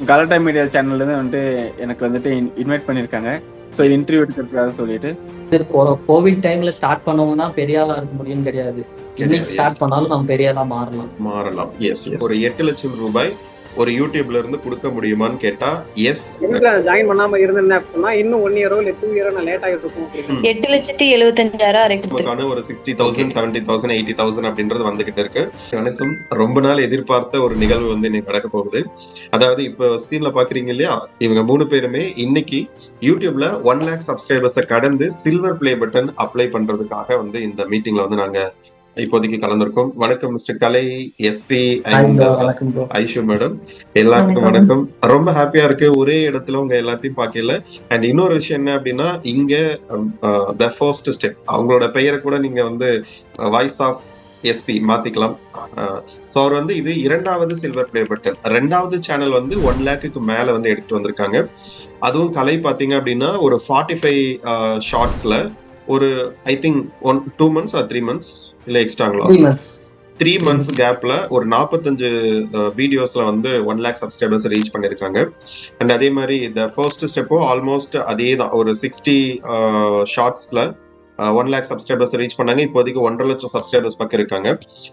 கலாட்டா மீடியா சேனல்லேருந்து வந்துட்டு எனக்கு வந்துட்டு இன்வைட் பண்ணியிருக்காங்க. ஸோ இன்டர்வியூ எடுக்கிறதுக்காக சொல்லிட்டு. கோவிட் டைம்ல ஸ்டார்ட் பண்ணவங்க தான் பெரிய ஆளா இருக்க முடியும்னு கிடையாது. இன்னைக்கு ஸ்டார்ட் பண்ணாலும் நம்ம பெரிய ஆளா மாறலாம். எஸ் ஒரு 8 லட்சம் ரூபாய் ஒரு யூடியூப்ல இருந்து கொடுக்க முடியுமான்னு கேட்டா எஸ். ஜாயின் பண்ணாம இருந்தேன் அப்படின்னா இன்னும் 1 இயரோ இல்ல 2 இயரோ நான் லேட் ஆகிருக்கும். 8,75,000 ஒரு 60,000 70,000 80,000 அப்படின்றது வந்துகிட்டு இருக்கு. வணக்கம். ரொம்ப நாள் எதிர்பார்த்த ஒரு நிகழ்வு வந்து இன்னைக்கு நடக்க போகுது. அதாவது இப்போ ஸ்கிரீன்ல பாக்குறீங்க இல்லையா, இவங்க 3 பேருமே இன்னைக்கு யூடியூப்ல 1 lakh சப்ஸ்கிரைபர்ஸை கடந்து சில்வர் பிளே பட்டன் அப்ளை பண்றதுக்காக வந்து இந்த மீட்டிங்ல வந்து நாங்க இப்போதைக்கு கலந்துருக்கோம். வணக்கம் mister Kalai, SP and Aishu madam, எல்லாத்துக்கும் வணக்கம். ரொம்ப ஹாப்பியா இருக்கு ஒரே இடத்துல உங்க எல்லாத்தையும் பார்க்கல. அண்ட் இன்னொரு விஷயம் என்ன அப்படின்னா, இங்க த ஃபர்ஸ்ட் ஸ்டெப் அவங்களோட பெயரை கூட நீங்க வந்து வாய்ஸ் ஆஃப் எஸ்பி மாத்திக்கலாம். ஸோ அவர் வந்து இது 2வது சில்வர் பிளே பட்டன். 2வது சேனல் வந்து 1 lakhக்கு மேல வந்து எடுத்துட்டு வந்திருக்காங்க. அதுவும் கலை பாத்தீங்க அப்படின்னா ஒரு 45 ஷார்ட்ஸ்ல ஒரு I think 2 months or 3 months இல்ல எக்ஸ்ட்ராங்களா 3 months கேப்ல ஒரு 45 வீடியோஸ்ல வந்து 1 lakh சப்ஸ்கிரைபர்ஸ் ரீச் பண்ணிருக்காங்க. அண்ட் அதே மாதிரி இந்த ஃபர்ஸ்ட் ஸ்டெப்போ ஆல்மோஸ்ட் அதே தான், ஒரு 60 ஷார்ட்ஸ்ல 1 lakh சப்ஸ்கிரைபர்ஸ் ரீச் பண்ணாங்க. இப்போதைக்கு 1.5 லட்சம் சப்ஸ்கிரைபர்ஸ் பக்கம் இருக்காங்க.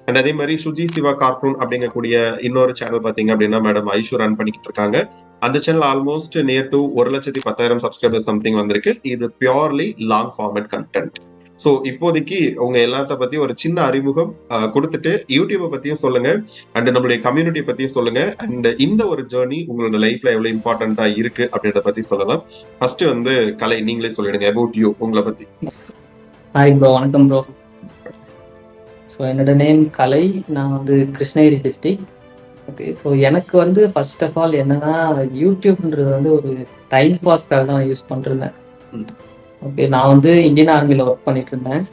அண்ட் அதே மாதிரி சுஜி சிவா கார்ட்டூன் அப்படிங்கக்கூடிய இன்னொரு சேனல் பாத்தீங்க அப்படின்னா மேடம் ஐஷு ரன் பண்ணிக்கிட்டு இருக்காங்க. அந்த channel almost near to 1,10,000 subscribers something வந்திருக்கு. இது purely long format content. So இப்போதைக்கு உங்க எல்லாத்த பத்தி ஒரு சின்ன அறிமுகம் கொடுத்துட்டு யூடியூபை பத்தியும் சொல்லுங்க, அண்ட் நம்மளுடைய கம்யூனிட்டி பத்தியும் சொல்லுங்க, அண்ட் இந்த ஒரு ஜேர்னி உங்களோட லைஃப்ல எவ்வளவு இம்பார்ட்டன்டா இருக்கு அப்படின்றத பத்தி சொல்லலாம். ஃபர்ஸ்ட் வந்து கலை, நீங்களே சொல்லிடுங்க அபவுட் யூ, உங்களை பத்தி. ஹாய் ப்ரோ, வணக்கம் ப்ரோ. ஸோ என்னோட நேம் கலை, நான் வந்து கிருஷ்ணகிரி டிஸ்ட்ரிக்ட். ஓகே, ஸோ எனக்கு வந்து ஃபர்ஸ்ட் ஆஃப் ஆல் என்னன்னா, யூடியூப்ன்றது வந்து ஒரு டைம் பாஸ்க்காக தான் யூஸ் பண்ணிருந்தேன். ஓகே, நான் வந்து இந்தியன் ஆர்மியில் ஒர்க் பண்ணிட்டு இருந்தேன்.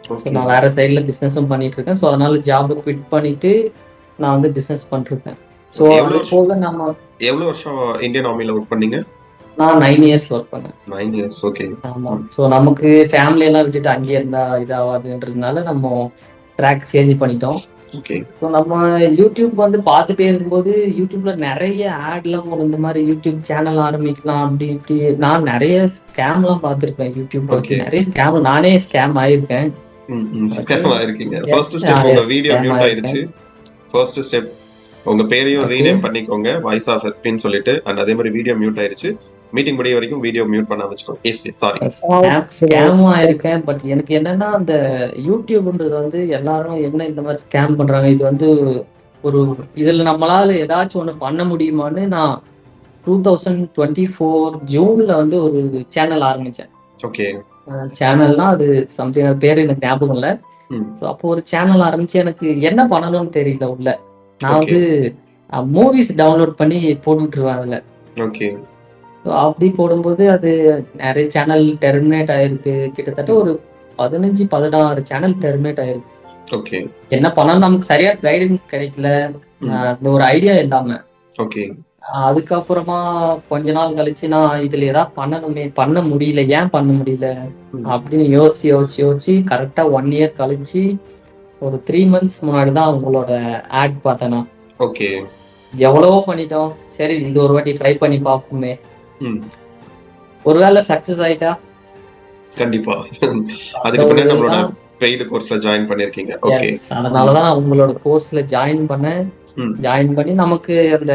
ஸோ நான் வேற சைடில் பிஸ்னஸும் பண்ணிட்டு இருக்கேன். ஸோ அதனால ஜாபை குவிட் பண்ணிட்டு நான் வந்து பிஸ்னஸ் பண்ணிருக்கேன். ஸோ அது போக நம்ம எவ்வளவு வருஷம் இந்தியன் ஆர்மியில் ஒர்க் பண்ணீங்க? நான் 9 years ஒர்க் பண்ணேன். 9 years, ஓகே. ஆமா. ஸோ நமக்கு ஃபேமிலி எல்லாம் விட்டுட்டு அங்கேயே இருந்தா இதாகாதுன்றதுனால நம்ம ட்ராக் சேஞ்ச் பண்ணிட்டோம். ஓகே. ஸோ நம்ம யூடியூப் வந்து பார்த்துட்டே இருக்கும்போது யூடியூப்ல நிறைய ஆட்லாம் வரும், இந்த மாதிரி யூடியூப் சேனல் ஆரம்பிக்கலாம் அப்படி இப்படி. நான் நிறைய ஸ்கேம்லாம் பார்த்துருக்கேன் யூடியூப்ல. நிறைய ஸ்கேம், நானே ஸ்கேம் ஆயிருக்கேன். ஸ்கேம் ஆயிருக்கீங்க. ஃபர்ஸ்ட் ஸ்டெப் உங்க வீடியோ மியூட் ஆயிருச்சு. ஃபர்ஸ்ட் ஸ்டெப் உங்க பேரையும் ரீநேம் பண்ணிக்கோங்க, வாய்ஸ் ஆஃப் எஸ்பின்னு சொல்லிட்டு. அண்ட் அதே மாதிரி வீடியோ மியூட் ஆயிருச்சு. மீட்டிங் முடிய வரைக்கும் வீடியோ மியூட் பண்ண வச்சுக்கோங்க. எஸ் சாரி, ஸ்கேம் ஆயிருக்கேன். பட் எனக்கு என்னன்னா, அந்த யூடியூப்ன்றது வந்து எல்லாரும் என்ன இந்த மாதிரி ஸ்கேம் பண்றாங்க, இது வந்து ஒரு இதுல நம்மளால ஏதாச்சும் ஒண்ணு பண்ண முடியுமான்னு நான் 2024 ஜூன்ல வந்து ஒரு சேனல் ஆரம்பிச்சேன். ஓகே. சேனல்னா அது சம்திங், அது பேரு எனக்கு ஞாபகம் இல்ல. ஸோ அப்போ ஒரு சேனல் ஆரம்பிச்சு எனக்கு என்ன பண்ணணும்னு தெரியல. உள்ள நான் வந்து மூவிஸ் டவுன்லோட் பண்ணி போட்டுருவேன் அதுல. ஓகே. அப்படி போடும்போது அது நிறைய சேனல் டெர்மினேட் ஆயிருக்கு. கிட்டத்தட்ட ஒரு 15-16 சேனல் டெர்மினேட் ஆயிருக்கு. ஓகே. என்ன பண்ணணும் நமக்கு சரியா கைடன்ஸ் கிடைக்கல, அந்த ஒரு ஐடியா இல்லாம. ஓகே. அதுக்கப்புறமா கொஞ்ச நாள் கழிச்சு நான் இதுல ஏதாவது பண்ணணுமே, பண்ண முடியல, ஏன் பண்ண முடியல அப்படின்னு யோசிச்சு கரெக்டா 1 year கழிச்சு ஒரு 3 months முன்னாடி தான் அவங்களோட ஆட் பார்த்தேன். ஓகே. எவ்வளவோ பண்ணிட்டோம், சரி இது ஒரு வாட்டி ட்ரை பண்ணி பார்ப்போமே, ஒருவேளை சக்சஸ் ஆயிட்டா கண்டிப்பா. அதுக்கு பின்னாடி நம்மளோட பெய்ட் கோர்ஸ்ல ஜாயின் பண்ணிருக்கீங்க. ஓகே. அதனாலதான் உங்களோட கோர்ஸ்ல ஜாயின் பண்ணி நமக்கு அந்த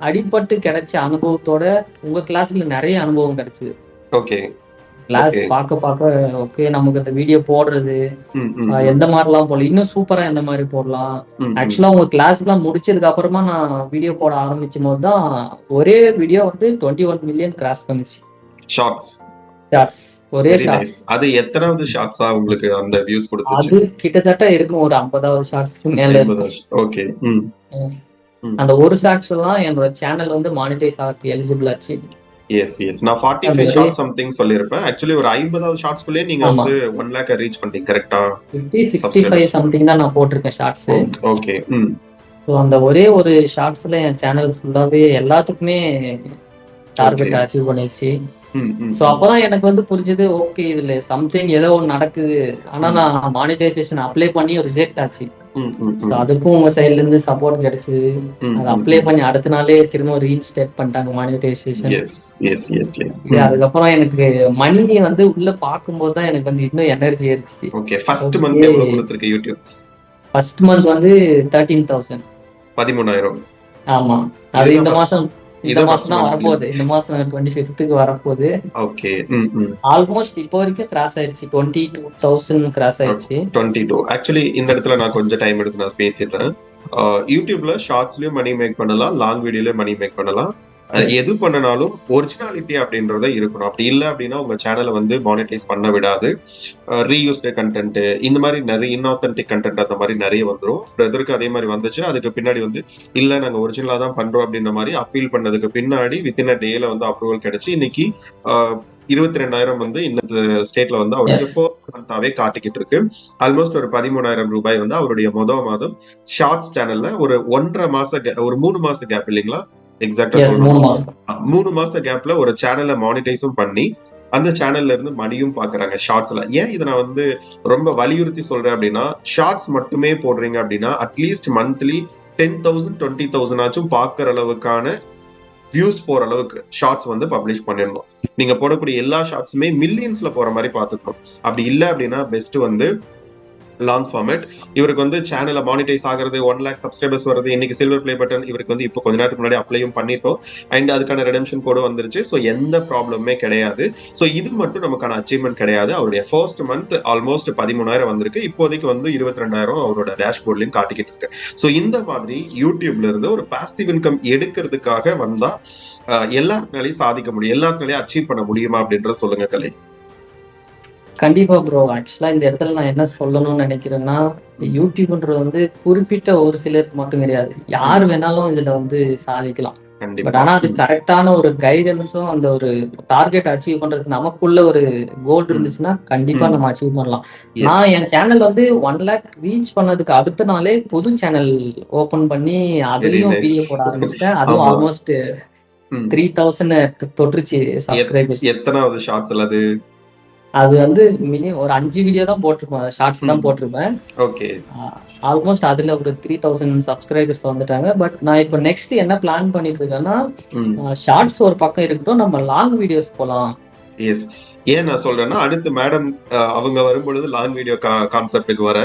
அடிபட்டு கிடைச்ச அனுபவத்தோட உங்க கிளாஸ்ல நிறைய அனுபவம் கிடைச்சது. ஓகே. கிளாஸ் பார்க்க ஓகே, நமக்கு அந்த வீடியோ போடுறது எந்த மாதிரிலாம் போடலாம், இன்னும் சூப்பரா எந்த மாதிரி போடலாம். ஆக்சுவலா உங்க கிளாஸ் எல்லாம் முடிச்சதுக்கு அப்புறமா நான் வீடியோ போட ஆரம்பிச்சும் போது தான் ஒரே வீடியோ வந்து 21 million கிராஸ் பண்ணுச்சு. ஷார்ட்ஸ் ஒரே ஷார்ட்ஸ். அது எத்தனாவது ஷார்ட்ஸா உங்களுக்கு அந்த வியூஸ் கொடுத்துச்சு? அது கிட்டத்தட்ட இருக்கும் ஒரு 50வது ஷார்ட்ஸ்க்கு மேல. ஓகே. அந்த ஒரு ஷார்ட்ஸ் தான் என்னோட சேனல் வந்து மானிடைஸ் ஆகிறதுக்கு எலிஜிபிள் ஆச்சு. எஸ் நான் 45 ஷார்ட்ஸ் சம்திங் சொல்லிருப்பேன். ஆக்சுவலி ஒரு 50வது ஷார்ட்ஸ்க்குள்ளே நீங்க வந்து 1 lakh ரீச் பண்ணிட்டீங்க. கரெக்ட்டா? 50-65 சம்திங் தான் நான் போட்டிருக்கேன் ஷார்ட்ஸ். ஓகே. ஸோ அந்த ஒரே ஒரு ஷார்ட்ஸ்ல என் சேனல் ஃபுல்லாவே எல்லாத்துக்குமே டார்கெட் அச்சீவ் பண்ணிடுச்சு. ம், ம், ஸோ அப்பதான் எனக்கு வந்து புரிஞ்சது, ஓகே இதுல சம்திங் ஏதோ ஒன்று நடக்குது. ஆனா நான் மானிட்டைசேஷன் அப்ளை பண்ணி ரிஜெக்ட் ஆச்சு. ம், ம், ஸோ ம், அதுக்கும் உங்க சைட்ல இருந்து சப்போர்ட் கிடைச்சது. ம், அதை ம், அப்ளை ம். பண்ணி அடுத்த நாளே திரும்ப ரீஇன்ஸ்டேட் பண்ணிட்டாங்க monetization. Yes, yes, yes, yes. அதுக்கப்புறம் எனக்கு மணி வந்து உள்ள பார்க்கும்போது தான் எனக்கு வந்து இன்னும் எனர்ஜி ஏறிச்சு. ஓகே, ஃபர்ஸ்ட் ஓகே, மந்த் எவ்வளவு கொடுத்திருக்கு யூடியூப்? ஃபர்ஸ்ட் மந்த் வந்து 13,000. 13,000. ஆமா, அது இந்த இதுதான் மாசம் இதான் தான் monthly. வரப்போகுது. இந்த மாசம் 25th வரப்போகுது. ஓகே. ம், ம். ஆல்மோஸ்ட் இப்போ வரைக்கும் கிராஸ் ஆயிடுச்சு. 22,000 கிராஸ் ஆயிடுச்சு. 22. ஆக்சுவலி இந்த இடத்துல நான் கொஞ்சம் டைம் எடுத்து நான் பேசிடுறேன். யூடியூப்ல ஷார்ட்ஸ்லயும் மணி மேக் பண்ணலாம், லாங் வீடியோலயும் மணி மேக் பண்ணலாம். எது பண்ணனாலும் ஒரிஜினாலிட்டி அப்படின்றத இருக்கணும். அப்படி இல்லை அப்படின்னா உங்க சேனலை வந்து மானிட்டைஸ் பண்ண விடாது. ரீயூஸ்டு கண்டென்ட், இந்த மாதிரி நிறைய இன்ஆத்தென்டிக் கண்டென்ட் அந்த மாதிரி நிறைய வந்துடும். பிரதருக்கு அதே மாதிரி வந்துச்சு. அதுக்கு பின்னாடி வந்து இல்ல நாங்க ஒரிஜினலா தான் பண்றோம் அப்படின்ற மாதிரி அப்பீல் பண்ணதுக்கு பின்னாடி வித்தின் அ டேல வந்து அப்ரூவல் கிடைச்சு இன்னைக்கு 22,000 வந்து இந்த ஸ்டேட்ல வந்து அவருடைய ஃபர்ஸ்ட் காட்டிக்கிட்டு இருக்கு. ஆல்மோஸ்ட் ஒரு 13,000 ரூபாய் வந்து அவருடைய மாதம் ஷார்ட்ஸ் சேனல்ல ஒரு 1.5 மாச ஒரு 3 மாச கேப் இல்லைங்களா? எக்ஸாக்டா சொல்லணும், 3 மாச கேப்ல ஒரு சேனலை மானிட்டைஸும் பண்ணி அந்த சேனல்ல இருந்து மணியும் பாக்குறாங்க ஷார்ட்ஸ்ல. ஏன் இதை நான் வந்து ரொம்ப வலியுறுத்தி சொல்றேன் அப்படின்னா, ஷார்ட்ஸ் மட்டுமே போடுறீங்க அப்படின்னா அட்லீஸ்ட் மந்த்லி 10,000 20,000 ஆச்சும் பாக்குற அளவுக்கான வியூஸ் போற அளவுக்கு ஷார்ட்ஸ் வந்து பப்ளிஷ் பண்ணிடணும். நீங்க போடக்கூடிய எல்லா ஷார்ட்ஸுமே மில்லியன்ஸ்ல போற மாதிரி பாத்துக்கணும். அப்படி இல்லை அப்படின்னா பெஸ்ட் வந்து லாங் ஃபார்மேட். இவருக்கு வந்து சேனல்ல மானிட்டைஸ் ஆகிறது 1 lakh சப்ஸ்கிரைபர்ஸ் வருது. இன்னைக்கு சில்வர் பிளே பட்டன் இவருக்கு வந்து இப்போ கொஞ்ச நேரத்துக்கு முன்னாடி அப்ளையும் பண்ணிட்டோம். அண்ட் அதுக்கான ரெடெம்ஷன் கோடு வந்துருச்சு. ஸோ எந்த ப்ராப்ளமே கிடையாது. ஸோ இது மட்டும் நமக்கான அச்சீவ்மெண்ட் கிடையாது. அவருடைய ஃபர்ஸ்ட் மந்த் ஆல்மோஸ்ட் 13,000 வந்திருக்கு. இப்போதைக்கு வந்து 22,000 அவரோட டேஷ்போர்ட்லயும் காட்டிக்கிட்டு இருக்கு. ஸோ இந்த மாதிரி யூடியூப்ல இருந்து ஒரு பாசிவ் இன்கம் எடுக்கிறதுக்காக வந்தா எல்லாருனாலையும் சாதிக்க முடியும், எல்லாருனாலையும் அச்சீவ் பண்ண முடியுமா அப்படின்றத சொல்லுங்க கலை. கண்டிப்பா ப்ரோ. ஆக்சுவலா இந்த இடத்துல நான் என்ன சொல்லணும்னு நினைக்கிறேன்னா, யூடியூப்ன்றது வந்து குறிப்பிட்ட ஒரு சிலருக்கு மட்டும் கிடையாது. யார் வேணாலும் இதுல வந்து சாதிக்கலாம். பட் ஆனா அது கரெக்டான ஒரு கைடன்ஸும் அந்த ஒரு டார்கெட் அச்சீவ் பண்றதுக்கு நமக்குள்ள ஒரு கோல் இருந்துச்சுன்னா கண்டிப்பா நம்ம அச்சீவ் பண்ணலாம். நான் என் சேனல் வந்து 1 lakh ரீச் பண்ணதுக்கு அடுத்த நாளே புது சேனல் ஓபன் பண்ணி அதுலயும் வீடியோ போட ஆரம்பிச்சிட்டேன். அதுவும் ஆல்மோஸ்ட் 3,000 தொற்றுச்சு சப்ஸ்கிரைபர்ஸ். எத்தனாவது ஷார்ட்ஸ் அது? அது வந்து மினிமம் ஒரு 5 வீடியோ தான் போட்டிருப்பேன், ஷார்ட்ஸ் தான் போட்டிருப்பேன். ஓகே, ஆல்மோஸ்ட் அதுல ஒரு 3,000 சப்ஸ்கிரைபர்ஸ் வந்துட்டாங்க. பட் நான் இப்போ நெக்ஸ்ட் என்ன பிளான் பண்ணிட்டு இருக்கேன்னா, ஷார்ட்ஸ் ஒரு பக்கம் இருக்கட்டும், நம்ம லாங் வீடியோஸ் போலாம். எஸ், ஏன் நான் சொல்றேன்னா அடுத்து மேடம் அவங்க வரும்பொழுது லாங் வீடியோ கான்செப்டுக்கு வர.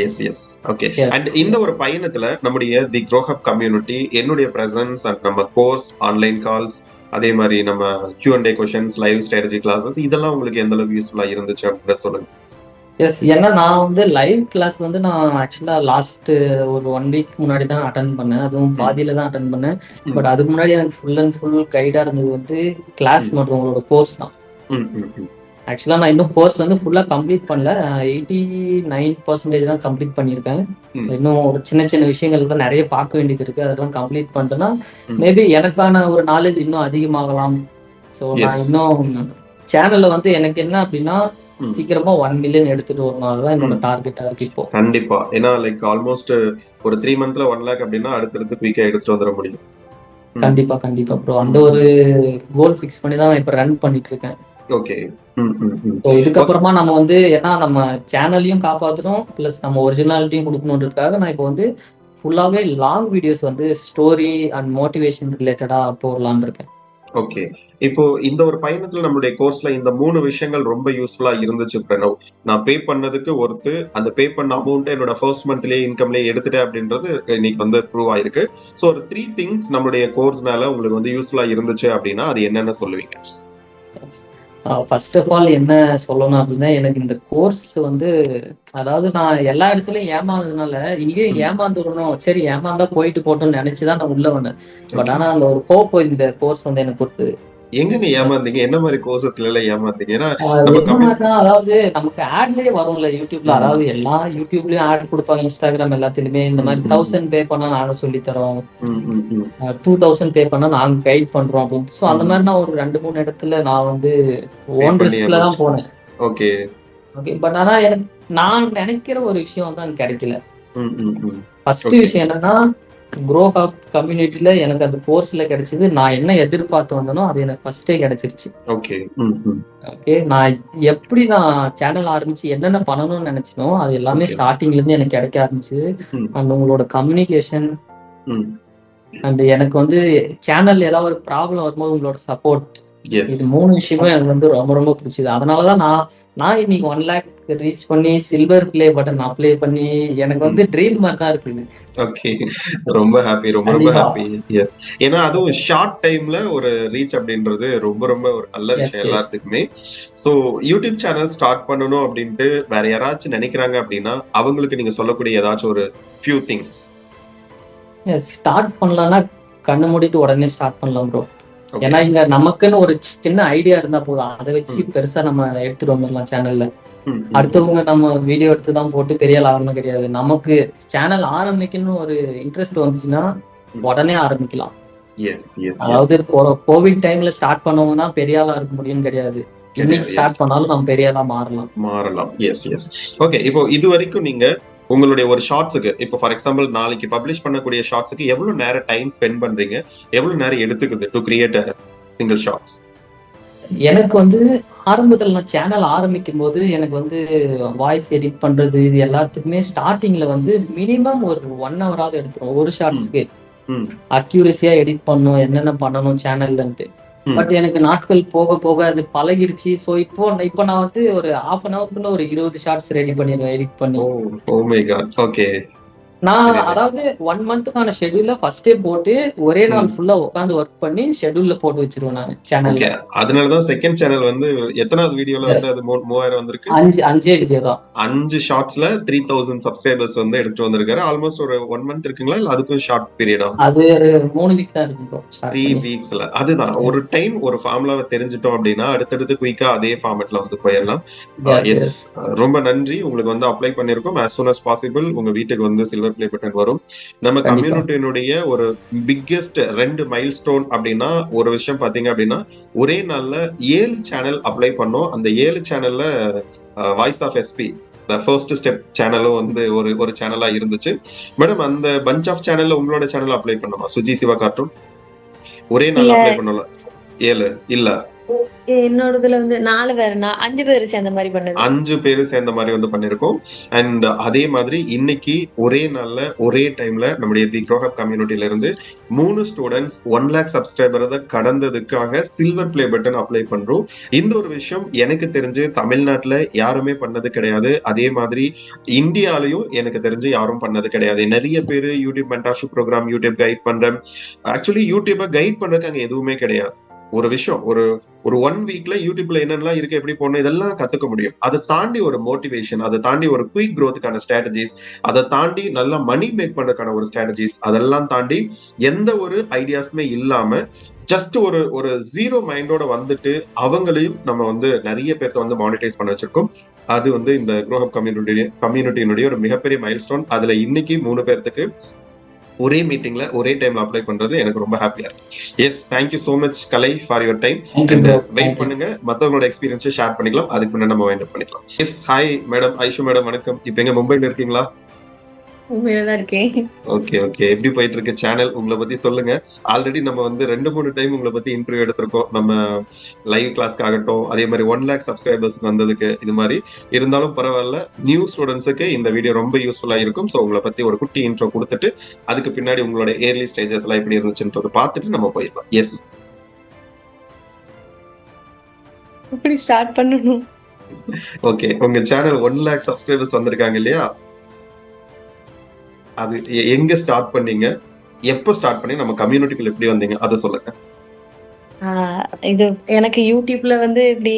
S, yes, okay. அண்ட் இந்த ஒரு பயணத்துல நம்முடைய தி க்ரோஹப் கம்யூனிட்டி, என்னுடைய பிரசன்ஸ் அண்ட் நம்ம கோர்ஸ், ஆன்லைன் கால்ஸ், அதே மாதிரி நம்ம Q&A questions, live strategy classes, இதெல்லாம் உங்களுக்கு எந்த அளவுக்கு யூஸ்ஃபுல்லா இருந்துச்சு அப்படின்றத சொல்லுங்க. எஸ், ஏன்னா நான் வந்து லைவ் கிளாஸ் வந்து நான் ஆக்சுவலா லாஸ்ட் ஒரு 1 வீக் முன்னாடி தான் அட்டன் பண்ணேன். அதுவும் பாதியில தான் அட்டன் பண்ணேன். பட் அதுக்கு முன்னாடி எனக்கு ஃபுல் அண்ட் ஃபுல் கைடா இருந்தது வந்து கிளாஸ் மற்றும் உங்களோட கோர்ஸ் தான். ஆக்சுவலா நான் இன்னும் கோர்ஸ் வந்து ஃபுல்லா கம்ப்ளீட் பண்ணல. 89% தான் கம்ப்ளீட் பண்ணியிருக்கேன். இன்னும் ஒரு சின்ன சின்ன விஷயங்கள் தான் நிறைய பார்க்க வேண்டியது இருக்கு. அதெல்லாம் கம்ப்ளீட் பண்ணிட்டேன்னா மேபி எனக்கான ஒரு நாலேஜ் இன்னும் அதிகமாகலாம். ஸோ நான் இன்னும் சேனல்ல வந்து எனக்கு என்ன அப்படின்னா சீக்கிரமா 1 மில்லியன் எடுத்துட்டு வரணும். அதுதான் என்னோட டார்கெட்டா இருக்கு இப்போ. கண்டிப்பா. ஏன்னா லைக் ஆல்மோஸ்ட் ஒரு 3 மந்த்ல 1 lakh அப்படின்னா அடுத்தடுத்து குயிக்கா எடுத்துட்டு வந்துட முடியும். கண்டிப்பா கண்டிப்பா ப்ரோ. அந்த ஒரு கோல் ஃபிக்ஸ் பண்ணி தான் நான் இப்ப ரன் பண்ணிட்டு இருக்கேன். ஓகே. இதுக்கப்புறமா நம்ம வந்து ஏன்னா நம்ம சேனலையும் காப்பாற்றணும், பிளஸ் நம்ம ஒரிஜினாலிட்டியும் கொடுக்கணுன்றதுக்காக நான் இப்போ வந்து ஃபுல்லாவே லாங் வீடியோஸ் வந்து ஸ்டோரி அண்ட் மோட்டிவேஷன் ரிலேட்டடா போடலான்னு இருக்கேன். ஓகே. இப்போ இந்த ஒரு பயணத்துல நம்மளுடைய கோர்ஸ்ல இந்த 3 விஷயங்கள் ரொம்ப யூஸ்ஃபுல்லா இருந்துச்சு பிரணவ். நான் பே பண்ணதுக்கு ஒருத்து, அந்த பே பண்ண அமௌண்ட் என்னோட ஃபர்ஸ்ட் மந்த்லயே இன்கம்லயே எடுத்துட்டேன் அப்படின்றது இன்னைக்கு வந்து ப்ரூவ் ஆயிருக்கு. ஸோ ஒரு 3 திங்ஸ் நம்மளுடைய கோர்ஸ்னால உங்களுக்கு வந்து யூஸ்ஃபுல்லா இருந்துச்சு அப்படின்னா அது என்னென்ன சொல்லுவீங்க? ஃபர்ஸ்ட் ஆஃப் ஆல் என்ன சொல்லணும் அப்படின்னா, எனக்கு இந்த கோர்ஸ் வந்து அதாவது நான் எல்லா இடத்துலயும் ஏமாந்ததுனால இங்கேயும் ஏமாந்துடணும், சரி ஏமாந்தா போயிட்டு போட்டோம்னு நினைச்சுதான் நான் உள்ள வந்தேன். பட் ஆனா அந்த ஒரு ஹோப் இந்த கோர்ஸ் வந்து எனக்கு கொடுத்தது. எங்கங்க ஏமாந்தீங்க? என்ன மாதிரி கோர்சஸ்ல எல்லாம் ஏமாந்தீங்க? ஏன்னா அதாவது நமக்கு ஆட்லயே வரும்ல யூடியூப்ல. அதாவது எல்லா யூடியூப்லயும் ஆட் கொடுப்பாங்க, இன்ஸ்டாகிராம் எல்லாத்துலயுமே இந்த மாதிரி 1000 பே பண்ணா நாங்க சொல்லி தரோம், 2000 பே பண்ணா நாங்க கைட் பண்றோம் அப்படின்னு. சோ அந்த மாதிரி நான் ஒரு 2-3 இடத்துல நான் வந்து ஓன் ரிஸ்க்ல தான் போனேன். Okay okay. பட் ஆனா எனக்கு நான் நினைக்கிற ஒரு விஷயம் வந்து எனக்கு கிடைக்கல. ஃபர்ஸ்ட் விஷயம் என்னன்னா, க்ரோ அப் கம்யூனிட்டில எனக்கு அந்த கோர்ஸ்ல கிடைச்சது. நான் என்ன எதிர்பார்த்து வந்தனோ அது எனக்கு ஃபர்ஸ்டே கிடைச்சிருச்சு. ஓகே. ஓகே. நான் சேனல் ஆரம்பிச்சு என்னென்ன பண்ணணும்னு நினைச்சனோ அது எல்லாமே Okay. ஸ்டார்டிங்ல இருந்து எனக்கு கிடைக்க ஆரம்பிச்சது. ம். அண்ட் உங்களோட கம்யூனிகேஷன் ம். அண்ட் எனக்கு வந்து சேனல்ல ஏதாவது ஒரு ப்ராப்ளம் வரும்போது உங்களோட சப்போர்ட், எஸ். இது 3 விஷயமும் எனக்கு வந்து ரொம்ப ரொம்ப பிடிச்சது. அதனாலதான் நான் இன்னைக்கு 1 lakh ரீச் பண்ணி சில்வர் ப்ளே பட்டன் அப்ளை பண்ணி எனக்கு வந்து ட்ரீம் மாதிரி தான் இருக்குது. ஓகே. ரொம்ப ஹாப்பி. ரொம்ப கண்டிப்பா. ஹாப்பி. எஸ். ஏன்னா அதுவும் ஷார்ட் டைம்ல ஒரு ரீச் அப்படின்றது ரொம்ப ஒரு நல்ல எஸ் விஷயம் எஸ் எல்லாத்துக்குமே. ஸோ யூடியூப் சேனல் ஸ்டார்ட் பண்ணணும் அப்படின்ட்டு வேற யாராச்சும் நினைக்கிறாங்க அப்படின்னா அவங்களுக்கு நீங்க சொல்லக்கூடிய ஏதாச்சும் ஒரு ஃபியூ திங்ஸ். எஸ் ஸ்டார்ட் பண்ணலாம்னா கண்ணு மூடிட்டு உடனே ஸ்டார்ட் பண்ணலாம் ப்ரோ. ஓகே. ஏன்னா இங்க நமக்குன்னு ஒரு சின்ன ஐடியா இருந்தா போதும், அதை வச்சு ம். பெருசா நம்ம எடுத்துட்டு வந்துடலாம் சேனல்ல. ம். ம். அடுத்தவங்க நம்ம வீடியோ எடுத்து தான் போட்டு பெரிய ஆள் ஆகணும் கிடையாது. நமக்கு சேனல் ஆரம்பிக்கணும்னு ஒரு இன்ட்ரெஸ்ட் வந்துச்சுன்னா ம். உடனே ஆரம்பிக்கலாம். எஸ் எஸ் அதாவது எஸ். கோவிட் டைம்ல ஸ்டார்ட் பண்ணவங்க தான் பெரிய ஆளா இருக்க முடியும்னு கிடையாது. இன்னைக்கு கிடையாது. எஸ். ஸ்டார்ட் பண்ணாலும் நம்ம பெரிய ஆளா மாறலாம். மாறலாம். Yes yes. ஓகே. இப்போ இது வரைக்கும் நீங்க உங்களுடைய ஒரு ஷார்ட்ஸுக்கு இப்போ ஃபார் எக்ஸாம்பிள் நாளைக்கு பப்ளிஷ் பண்ணக்கூடிய ஷார்ட்ஸுக்கு எவ்வளவு நேரம் டைம் ஸ்பெண்ட் பண்றீங்க? எவ்வளவு நேரம் எடுத்துக்குது to create a single shorts? எனக்கு வந்து ஆரம்பத்துல நான் சேனல் ஆரம்பிக்கும் போது எனக்கு வந்து வாய்ஸ் எடிட் பண்றது இது எல்லாத்துக்குமே ஸ்டார்டிங்ல வந்து மினிமம் ஒரு 1 ஹவராவது எடுத்துரும் ஒரு ம். ஷார்ட்ஸ்க்கு. ம். அக்யூரஸியா எடிட் பண்ணணும், என்னென்ன பண்ணணும் சேனல்லன்ட்டு. ம். பட் எனக்கு நாட்கள் போக போக அது பழகிருச்சு. ஸோ இப்போ நான் வந்து ஒரு 1/2 an hourக்குள்ள ஒரு 20 ஷார்ட்ஸ் ரெடி பண்ணிடுவேன் எடிட் பண்ணி. Oh my god. ஓகே. நான் வெரி நைஸ். அதாவது 1 மந்த்துக்கான ஷெட்யூல ஃபர்ஸ்டே போட்டு ஒரே நாள் ம். ஃபுல்லா உட்காந்து ஒர்க் பண்ணி ஷெட்யூல்ல போட்டு வச்சிருவேன் நான் ஓகே. சேனல்ல. அதனாலதான் செகண்ட் சேனல் வந்து எத்தனாவது வீடியோல வந்து அது 3000 வந்திருக்கு? 5 வீடியோ தான். 5 ஷார்ட்ஸ்ல 3000 சப்ஸ்கிரைபர்ஸ் வந்து எடுத்துட்டு வந்திருக்காரு. ஆல்மோஸ்ட் ஒரு 1 மந்த் இருக்குங்களா? இல்ல அதுக்கும் ஷார்ட் பீரியடா? அது ஒரு 3 வீக் தான் இருக்கும் bro, ஸ்டார்ட் 3 பண்ணி. வீக்ஸ்ல. அதுதான். ஒரு எஸ் டைம் ஒரு ஃபார்முலாவை தெரிஞ்சுட்டோம் அப்படின்னா அடுத்தடுத்து குயிக்கா அதே ஃபார்மேட்ல வந்து போயிடலாம். S yes. எஸ் ரொம்ப நன்றி. உங்களுக்கு வந்து அப்ளை பண்ணிருக்கோம். as soon as possible உங்க வீட்டுக்கு வந்து சில்வர் ப்ளே பட்டன் வரும். நம்ம கண்டிப்பா. கம்யூனிட்டியினுடைய ஒரு பிக்கெஸ்ட் 2 மைல்ஸ்டோன் அப்படின்னா ஒரு விஷயம் பாத்தீங்க அப்படின்னா ஒரே நாள்ல 7 சேனல் அப்ளை பண்ணோம். அந்த 7 சேனல்ல voice of SP the first step சேனலும் வந்து ஒரு சேனலா இருந்துச்சு. மேடம் அந்த பஞ்ச் ஆஃப் சேனல்ல உங்களோட சேனல் அப்ளை பண்ணுமா? சுஜி சிவா கார்ட்டூன் ஒரே நாள் இல்ல அப்ளை பண்ணல. 7 இல்ல என்னோடதுல வந்து 4 பேர் 5 பேர் சேர்ந்த மாதிரி பண்ணது. 5 பேரு சேர்ந்த மாதிரி வந்து பண்ணிருக்கோம். அண்ட் அதே மாதிரி இன்னைக்கு ஒரே நாள்ல ஒரே டைம்ல நம்முடைய தி க்ரோ ஹப் கம்யூனிட்டில இருந்து 3 ஸ்டூடெண்ட்ஸ் 1 lakh சப்ஸ்கிரைபரை கடந்ததுக்காக சில்வர் ப்ளே பட்டன் அப்ளை பண்றோம். இந்த ஒரு விஷயம் எனக்கு தெரிஞ்சு தமிழ்நாட்டுல யாருமே பண்ணது கிடையாது. அதே மாதிரி இந்தியாலையும் எனக்கு தெரிஞ்சு யாரும் பண்ணது கிடையாது. நிறைய பேரு YouTube mentorship program, YouTube guide பண்றேன். ஆக்சுவலி யூடியூபை கைட் பண்றதுக்கு அங்க எதுவுமே கிடையாது. ஒரு விஷயம் ஒரு 1 வீக்ல யூடியூப்ல என்னென்னலாம் இருக்கு, எப்படி போடணும், இதெல்லாம் கத்துக்க முடியும். அதை தாண்டி ஒரு மோட்டிவேஷன், அதை தாண்டி ஒரு குயிக் growthக்கான ஸ்ட்ராட்டஜிஸ், அதை தாண்டி நல்லா மணி மேக் பண்றதுக்கான ஒரு ஸ்ட்ராட்டஜிஸ், அதெல்லாம் தாண்டி எந்த ஒரு ஐடியாஸுமே இல்லாம ஜஸ்ட் ஒரு ஜீரோ மைண்டோட வந்துட்டு அவங்களையும் நம்ம வந்து நிறைய பேர்த்த வந்து மானிட்டைஸ் பண்ண வச்சிருக்கோம். அது வந்து இந்த க்ரோ ஹப் கம்யூனிட்டியினுடைய ஒரு மிகப்பெரிய மைல்ஸ்டோன். அதுல இன்னைக்கு 3 பேர்த்துக்கு ஒரே மீட்டிங்ல ஒரே டைம்ல அப்ளை பண்றது எனக்கு ரொம்ப ஹாப்பியா இருக்கு. Yes, thank you so much Kalai for your time. Thank you and bro. Wait thank you. பண்ணுங்க, மத்தவங்களோட எக்ஸ்பீரியன்ஸை ஷேர் பண்ணிக்கலாம். அதுக்கு முன்னாடி நம்ம வைண்ட் அப் பண்ணிக்கலாம். Yes, hi madam, Aishu madam, வணக்கம். இப்போ எங்க மும்பைல இருக்கீங்களா? உண்மையிலதான் இருக்கேன். Okay okay. எப்படி போயிட்டு இருக்கு சேனல்? உங்களை பத்தி சொல்லுங்க. ஆல்ரெடி நம்ம வந்து 2-3 டைம் உங்களை பத்தி இன்டர்வியூ எடுத்திருக்கோம். நம்ம லைவ் கிளாஸ்க்கு ஆகட்டும், அதே மாதிரி 1 lakh சப்ஸ்கிரைபர்ஸ் வந்ததுக்கு. இது மாதிரி இருந்தாலும் பரவாயில்ல, நியூ ஸ்டூடெண்ட்ஸுக்கு இந்த வீடியோ ரொம்ப யூஸ்ஃபுல்லா இருக்கும். ஸோ உங்களை பத்தி ஒரு குட்டி இன்ட்ரோ கொடுத்துட்டு அதுக்கு பின்னாடி உங்களோட ஏர்லி ஸ்டேஜஸ் எல்லாம் எப்படி இருந்துச்சுன்றதை பார்த்துட்டு நம்ம போயிடலாம். எஸ். எப்படி ஸ்டார்ட் பண்ணணும்? ஓகே, உங்க சேனல் 1 lakh சப்ஸ்கிரைபர்ஸ் வந்திருக்காங்க இல்லையா? அது எங்க ஸ்டார்ட் பண்ணீங்க, எப்போ ஸ்டார்ட் பண்ணி நம்ம கம்யூனிட்டிக்குள்ள எப்படி வந்தீங்க, அதை சொல்லுங்க. இது எனக்கு யூடியூப்ல வந்து இப்படி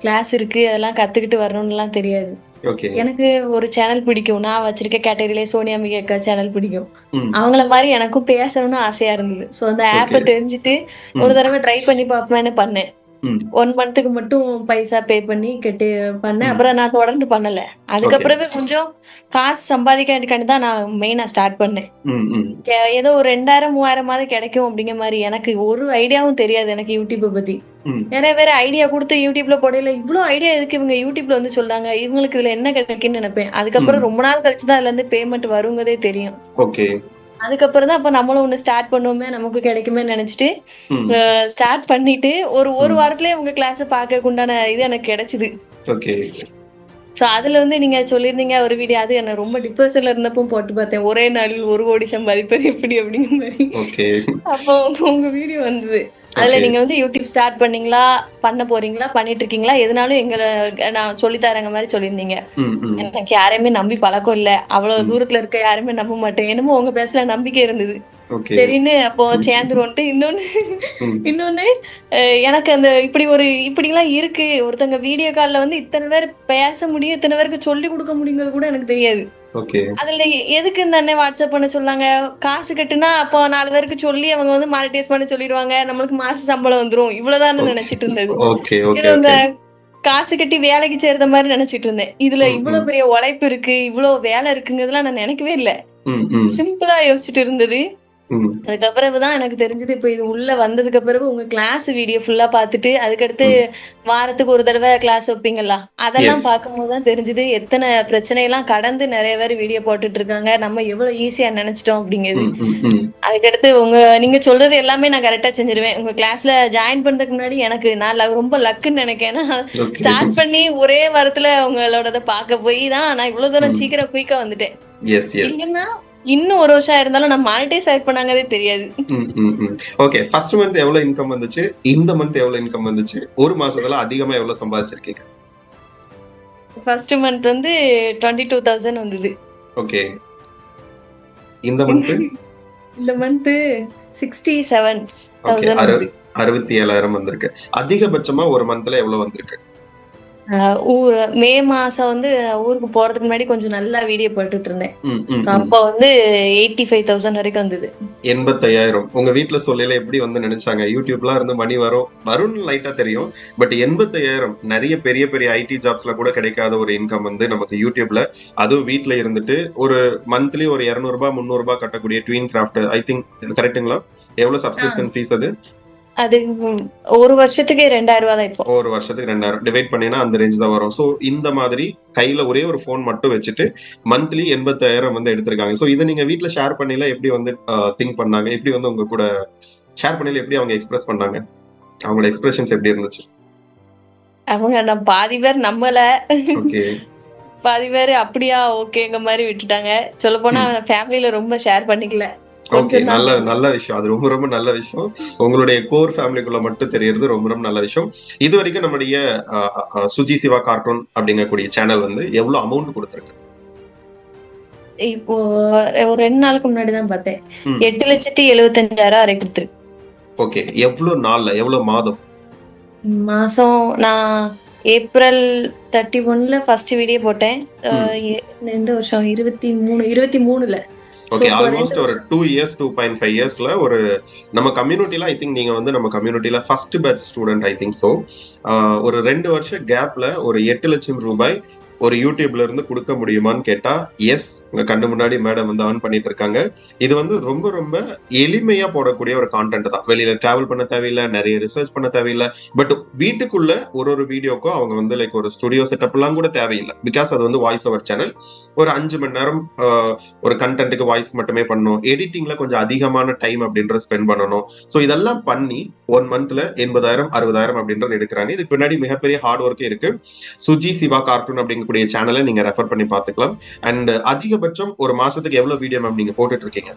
கிளாஸ் இருக்கு அதெல்லாம் கத்துக்கிட்டு வரணும்னுலாம் தெரியாது. ஓகே. எனக்கு ஒரு சேனல் பிடிக்கும். நான் வச்சிருக்க கேட்டகரியிலே சோனியா மிகக்கா சேனல் பிடிக்கும். ம். அவங்கள மாதிரி எனக்கும் பேசணும்னு ஆசையா இருந்தது. ஸோ அந்த ஆப்பை ஓகே. தெரிஞ்சுட்டு ம். ஒரு தடவை ட்ரை பண்ணி பார்ப்பேன்னு பண்ணேன். ம். 1 மந்த்துக்கு மட்டும் பைசா பே பண்ணி கெட்டு பண்ணேன். ம். அப்புறம் நான் தொடர்ந்து பண்ணல. ஓகே. அதுக்கப்புறமே கொஞ்சம் காசு சம்பாதிக்காண்டி தான் நான் மெயினா ஸ்டார்ட் பண்ணேன். ம். ம். ஏதோ ஒரு 2000-3000 கிடைக்கும் அப்படிங்கிற மாதிரி. எனக்கு ஒரு ஐடியாவும் தெரியாது எனக்கு யூடியூப்பை பத்தி. ம். நிறைய பேர் ஐடியா கொடுத்து யூடியூப்ல போடையில இவ்வளோ ஐடியா எதுக்கு இவங்க யூடியூப்ல வந்து சொல்றாங்க, இவங்களுக்கு இதுல என்ன கிடைக்குன்னு நினைப்பேன். ம். அதுக்கப்புறம் ரொம்ப நாள் கழிச்சுதான் அதுல இருந்து பேமெண்ட் வருங்கிறதே தெரியும். ஓகே. அதுக்கப்புறம் தான் அப்ப நம்மளும் ஒண்ணு ஸ்டார்ட் பண்ணுவோமே, நமக்கு கிடைக்குமே நினைச்சிட்டு ம். ஸ்டார்ட் பண்ணிட்டு ஒரு ம். வாரத்திலேயே உங்க கிளாஸ் பார்க்கறதுக்கு உண்டான இது எனக்கு கிடைச்சது. ஓகே. ஸோ அதுல வந்து நீங்க சொல்லியிருந்தீங்க ஒரு வீடியோ, அது என்ன ரொம்ப டிப்ரெஷன்ல இருந்தப்போ போட்டு பார்த்தேன். ஒரே நாளில் 1 கோடி சம்பாதிப்பது எப்படி அப்படிங்கிற மாதிரி. ஓகே. அப்போ உங்க வீடியோ வந்தது. அதுல ஓகே. நீங்க வந்து யூடியூப் ஸ்டார்ட் பண்ணீங்களா, பண்ண போறீங்களா, பண்ணிட்டு இருக்கீங்களா, எதுனாலும் நான் சொல்லி தரேங்க மாதிரி சொல்லியிருந்தீங்க. ம். ம். எனக்கு யாரையுமே நம்பி பழக்கம் இல்ல. அவ்வளவு ம். தூரத்துல இருக்க யாருமே நம்ப மாட்டேன். என்னமோ உங்க பேசல நம்பிக்கை இருந்தது. ஓகே. சரின்னு அப்போ சேர்ந்துருவோன்ட்டு. ம். இன்னொன்னு எனக்கு அந்த இப்படிலாம் இருக்கு. ஒருத்தங்க வீடியோ கால்ல வந்து இத்தனை பேர் பேச முடியும், இத்தனை பேருக்கு சொல்லி கொடுக்க முடியுங்கிறது கூட எனக்கு தெரியாது. ஓகே. அதுல எதுக்கு இந்த அண்ணன் வாட்ஸ்அப் பண்ண சொன்னாங்க? காசு கட்டுனா அப்போ 4 பேருக்கு சொல்லி அவங்க வந்து மானிட்டைஸ் பண்ண சொல்லிடுவாங்க. நம்மளுக்கு மாச சம்பளம் வந்துரும். இவ்வளவுதான் நினைச்சிட்டு இருந்தது. ஓகே. இது ஓகே. இந்த ஓகே. காசு கட்டி வேலைக்கு சேர்ந்த மாதிரி நினைச்சிட்டு இருந்தேன். இதுல ம். இவ்வளவு ம். பெரிய உழைப்பு இருக்கு, இவ்வளவு வேலை இருக்குங்கிறதுலாம் நான் நினைக்கவே இல்ல. ம். ம். சிம்பிளா யோசிச்சுட்டு இருந்தது. ம். அதுக்கப்புறம் தான் எனக்கு தெரிஞ்சது. இப்ப இது உள்ள வந்ததுக்கு பிறகு உங்க கிளாஸ் வீடியோ ஃபுல்லா பார்த்துட்டு, அதுக்கடுத்து ம். வாரத்துக்கு ஒரு தடவை கிளாஸ் வைப்பீங்களா, அதெல்லாம் எஸ். பார்க்கும்போது தான் தெரிஞ்சது எத்தனை பிரச்சனையெல்லாம் கடந்து நிறைய பேர் வீடியோ போட்டுட்டு இருக்காங்க. நம்ம எவ்வளவு ஈஸியா நினைச்சிட்டோம் அப்படிங்கிறது. ம். ம். ம். அதுக்கடுத்து நீங்க சொல்றது எல்லாமே நான் கரெக்டா செஞ்சிருவேன். உங்க கிளாஸ்ல ஜாயின் பண்றதுக்கு முன்னாடி எனக்கு நான் ரொம்ப லக்குன்னு நினைக்கிறேன். ஏன்னா ஓகே. ஸ்டார்ட் பண்ணி ஒரே வாரத்துல உங்களோடத பார்க்க போய் தான் நான் இவ்வளவு தூரம் ம். சீக்கிரம் குயிக்கா வந்துட்டேன். எஸ். எஸ். இல்லைன்னா இன்னும் 1 வருஷம் இருந்தாலும் நான் மானிட்டைஸ் பண்ணாங்கதே தெரியாது. ம். ம். ம். ஓகே. ஃபர்ஸ்ட் மந்த் எவ்வளவு இன்கம் வந்துச்சு? இந்த மந்த் எவ்வளவு இன்கம் வந்துச்சு? ஒரு மாசத்துல அதிகமா எவ்வளவு சம்பாதிச்சிருக்கீங்க? ஃபர்ஸ்ட் மந்த் வந்து 22,000 வந்தது. ஓகே. இந்த மந்த்? இந்த மந்த் 67,000 ஓகே. வந்தது. 67,000 வந்திருக்கு. அதிகபட்சமா ஒரு மந்த்ல எவ்வளவு வந்திருக்கு? மே மாசம் வந்து ஊருக்கு போறதுக்கு முன்னாடி கொஞ்சம் நல்லா வீடியோ போட்டுட்டு இருந்தேன். ம். ம். ம். அப்போ வந்து 85,000 வரைக்கும் வந்தது. 85,000. உங்க வீட்ல சொல்லையில எப்படி வந்து நினைச்சாங்க? யூடியூப்லாம் இருந்து மணி வரும்னு லைட்டா தெரியும். பட் 85,000 நிறைய பெரிய பெரிய ஐடி ஜாப்ஸ்ல கூட கிடைக்காத ஒரு இன்கம் வந்து நமக்கு யூடியூப்ல, அதுவும் வீட்ல இருந்துட்டு ஒரு மந்த்லி ஒரு ₹200 ₹300 கட்டக்கூடிய ட்வீன் கிராஃப்ட், ஐ திங்க் கரெக்ட்டுங்களா? எவ்வளவு சப்ஸ்கிரிப்ஷன் ஃபீஸ் அது? அது ஒரு வருஷத்துக்கு 2,000 தான் இப்போ. ஒரு வருஷத்துக்கு 2,000 டிவைட் பண்ணினா அந்த ரேஞ்ச் தான் வரும். சோ இந்த மாதிரி கையில ஒரே ஒரு போன் மட்டும் வச்சுட்டு மந்த்லி 85,000 வந்து எடுத்திருக்காங்க. சோ இதை நீங்க வீட்ல ஷேர் பண்ணல எப்படி வந்து திங்க் பண்ணாங்க? எப்படி வந்து உங்க கூட ஷேர் பண்ணல எப்படி அவங்க எக்ஸ்பிரஸ் பண்ணாங்க? அவங்களோட எக்ஸ்பிரஷன்ஸ் எப்படி இருந்துச்சு? நான் பாதி பேர் நம்பல. ஓகே. பாதி பேர் அப்படியா ஓகேங்க மாதிரி விட்டுட்டாங்க. சொல்ல போனா ஃபேமிலில ரொம்ப ஷேர் பண்ணிக்கல. ஓகே. நல்ல விஷயம். அது ரொம்ப ரொம்ப நல்ல விஷயம். உங்களுடைய கோர் ஃபேமிலிக்குள்ள மட்டும் தெரியறது ரொம்ப ரொம்ப நல்ல விஷயம். இது வரைக்கும் நம்முடைய சுஜி சிவா கார்ட்டூன் அப்படிங்கக்கூடிய சேனல் வந்து எவ்வளவு அமௌண்ட் கொடுத்திருக்கு? இப்போ ஒரு 2 நாளுக்கு முன்னாடி தான் பார்த்தேன். 8,75,000 வரை கொடுத்துருக்கு. ஓகே. எவ்வளவு நாள்ல, எவ்வளவு மாதம்? மாசம் நான் ஏப்ரல் 31ல ஃபர்ஸ்ட் வீடியோ போட்டேன். எந்த வருஷம் 23ல. ஓகே. ஆல்மோஸ்ட் ஒரு 2 இயர்ஸ் 2.5 இயர்ஸ்ல ஒரு நம்ம கம்யூனிட்டில ஐ திங்க் நீங்க வந்து நம்ம கம்யூனிட்டில first batch student I think so. ஒரு 2 வருஷ கேப்ல ஒரு 8 லட்சம் ரூபாய் ஒரு யூடியூப்ல இருந்து கொடுக்க முடியுமான்னு கேட்டா எஸ். உங்க கண்ணு முன்னாடி மேடம் வந்து ஆன் பண்ணிட்டு இருக்காங்க. இது வந்து ரொம்ப ரொம்ப எளிமையா போடக்கூடிய ஒரு கான்டென்ட் தான். வெளியில டிராவல் பண்ண தேவையில்லை, நிறைய ரிசர்ச் பண்ண தேவையில்லை. பட் வீட்டுக்குள்ள ஒரு வீடியோக்கும் அவங்க வந்து லைக் ஒரு ஸ்டுடியோ செட்டப் எல்லாம் கூட தேவையில்லை. பிகாஸ் அது வந்து வாய்ஸ் ஓவர் சேனல். ஒரு 5 மணி நேரம் ஒரு கண்டென்ட்டுக்கு வாய்ஸ் மட்டுமே பண்ணணும். எடிட்டிங்ல கொஞ்சம் அதிகமான டைம் அப்படின்ற ஸ்பெண்ட் பண்ணணும். ஸோ இதெல்லாம் பண்ணி 1 மந்த்ல 80,000 60,000 அப்படின்றது எடுக்கிறாங்க. இதுக்கு பின்னாடி மிகப்பெரிய ஹார்ட் ஒர்க் இருக்கு. சுஜி சிவா கார்ட்டூன் அப்படிங்கக்கூடிய சேனலை நீங்க ரெஃபர் பண்ணி பார்த்துக்கலாம். அண்ட் அதிகபட்சம் ஒரு மாசத்துக்கு எவ்வளவு வீடியோ மேம் நீங்க போட்டுட்டு இருக்கீங்க?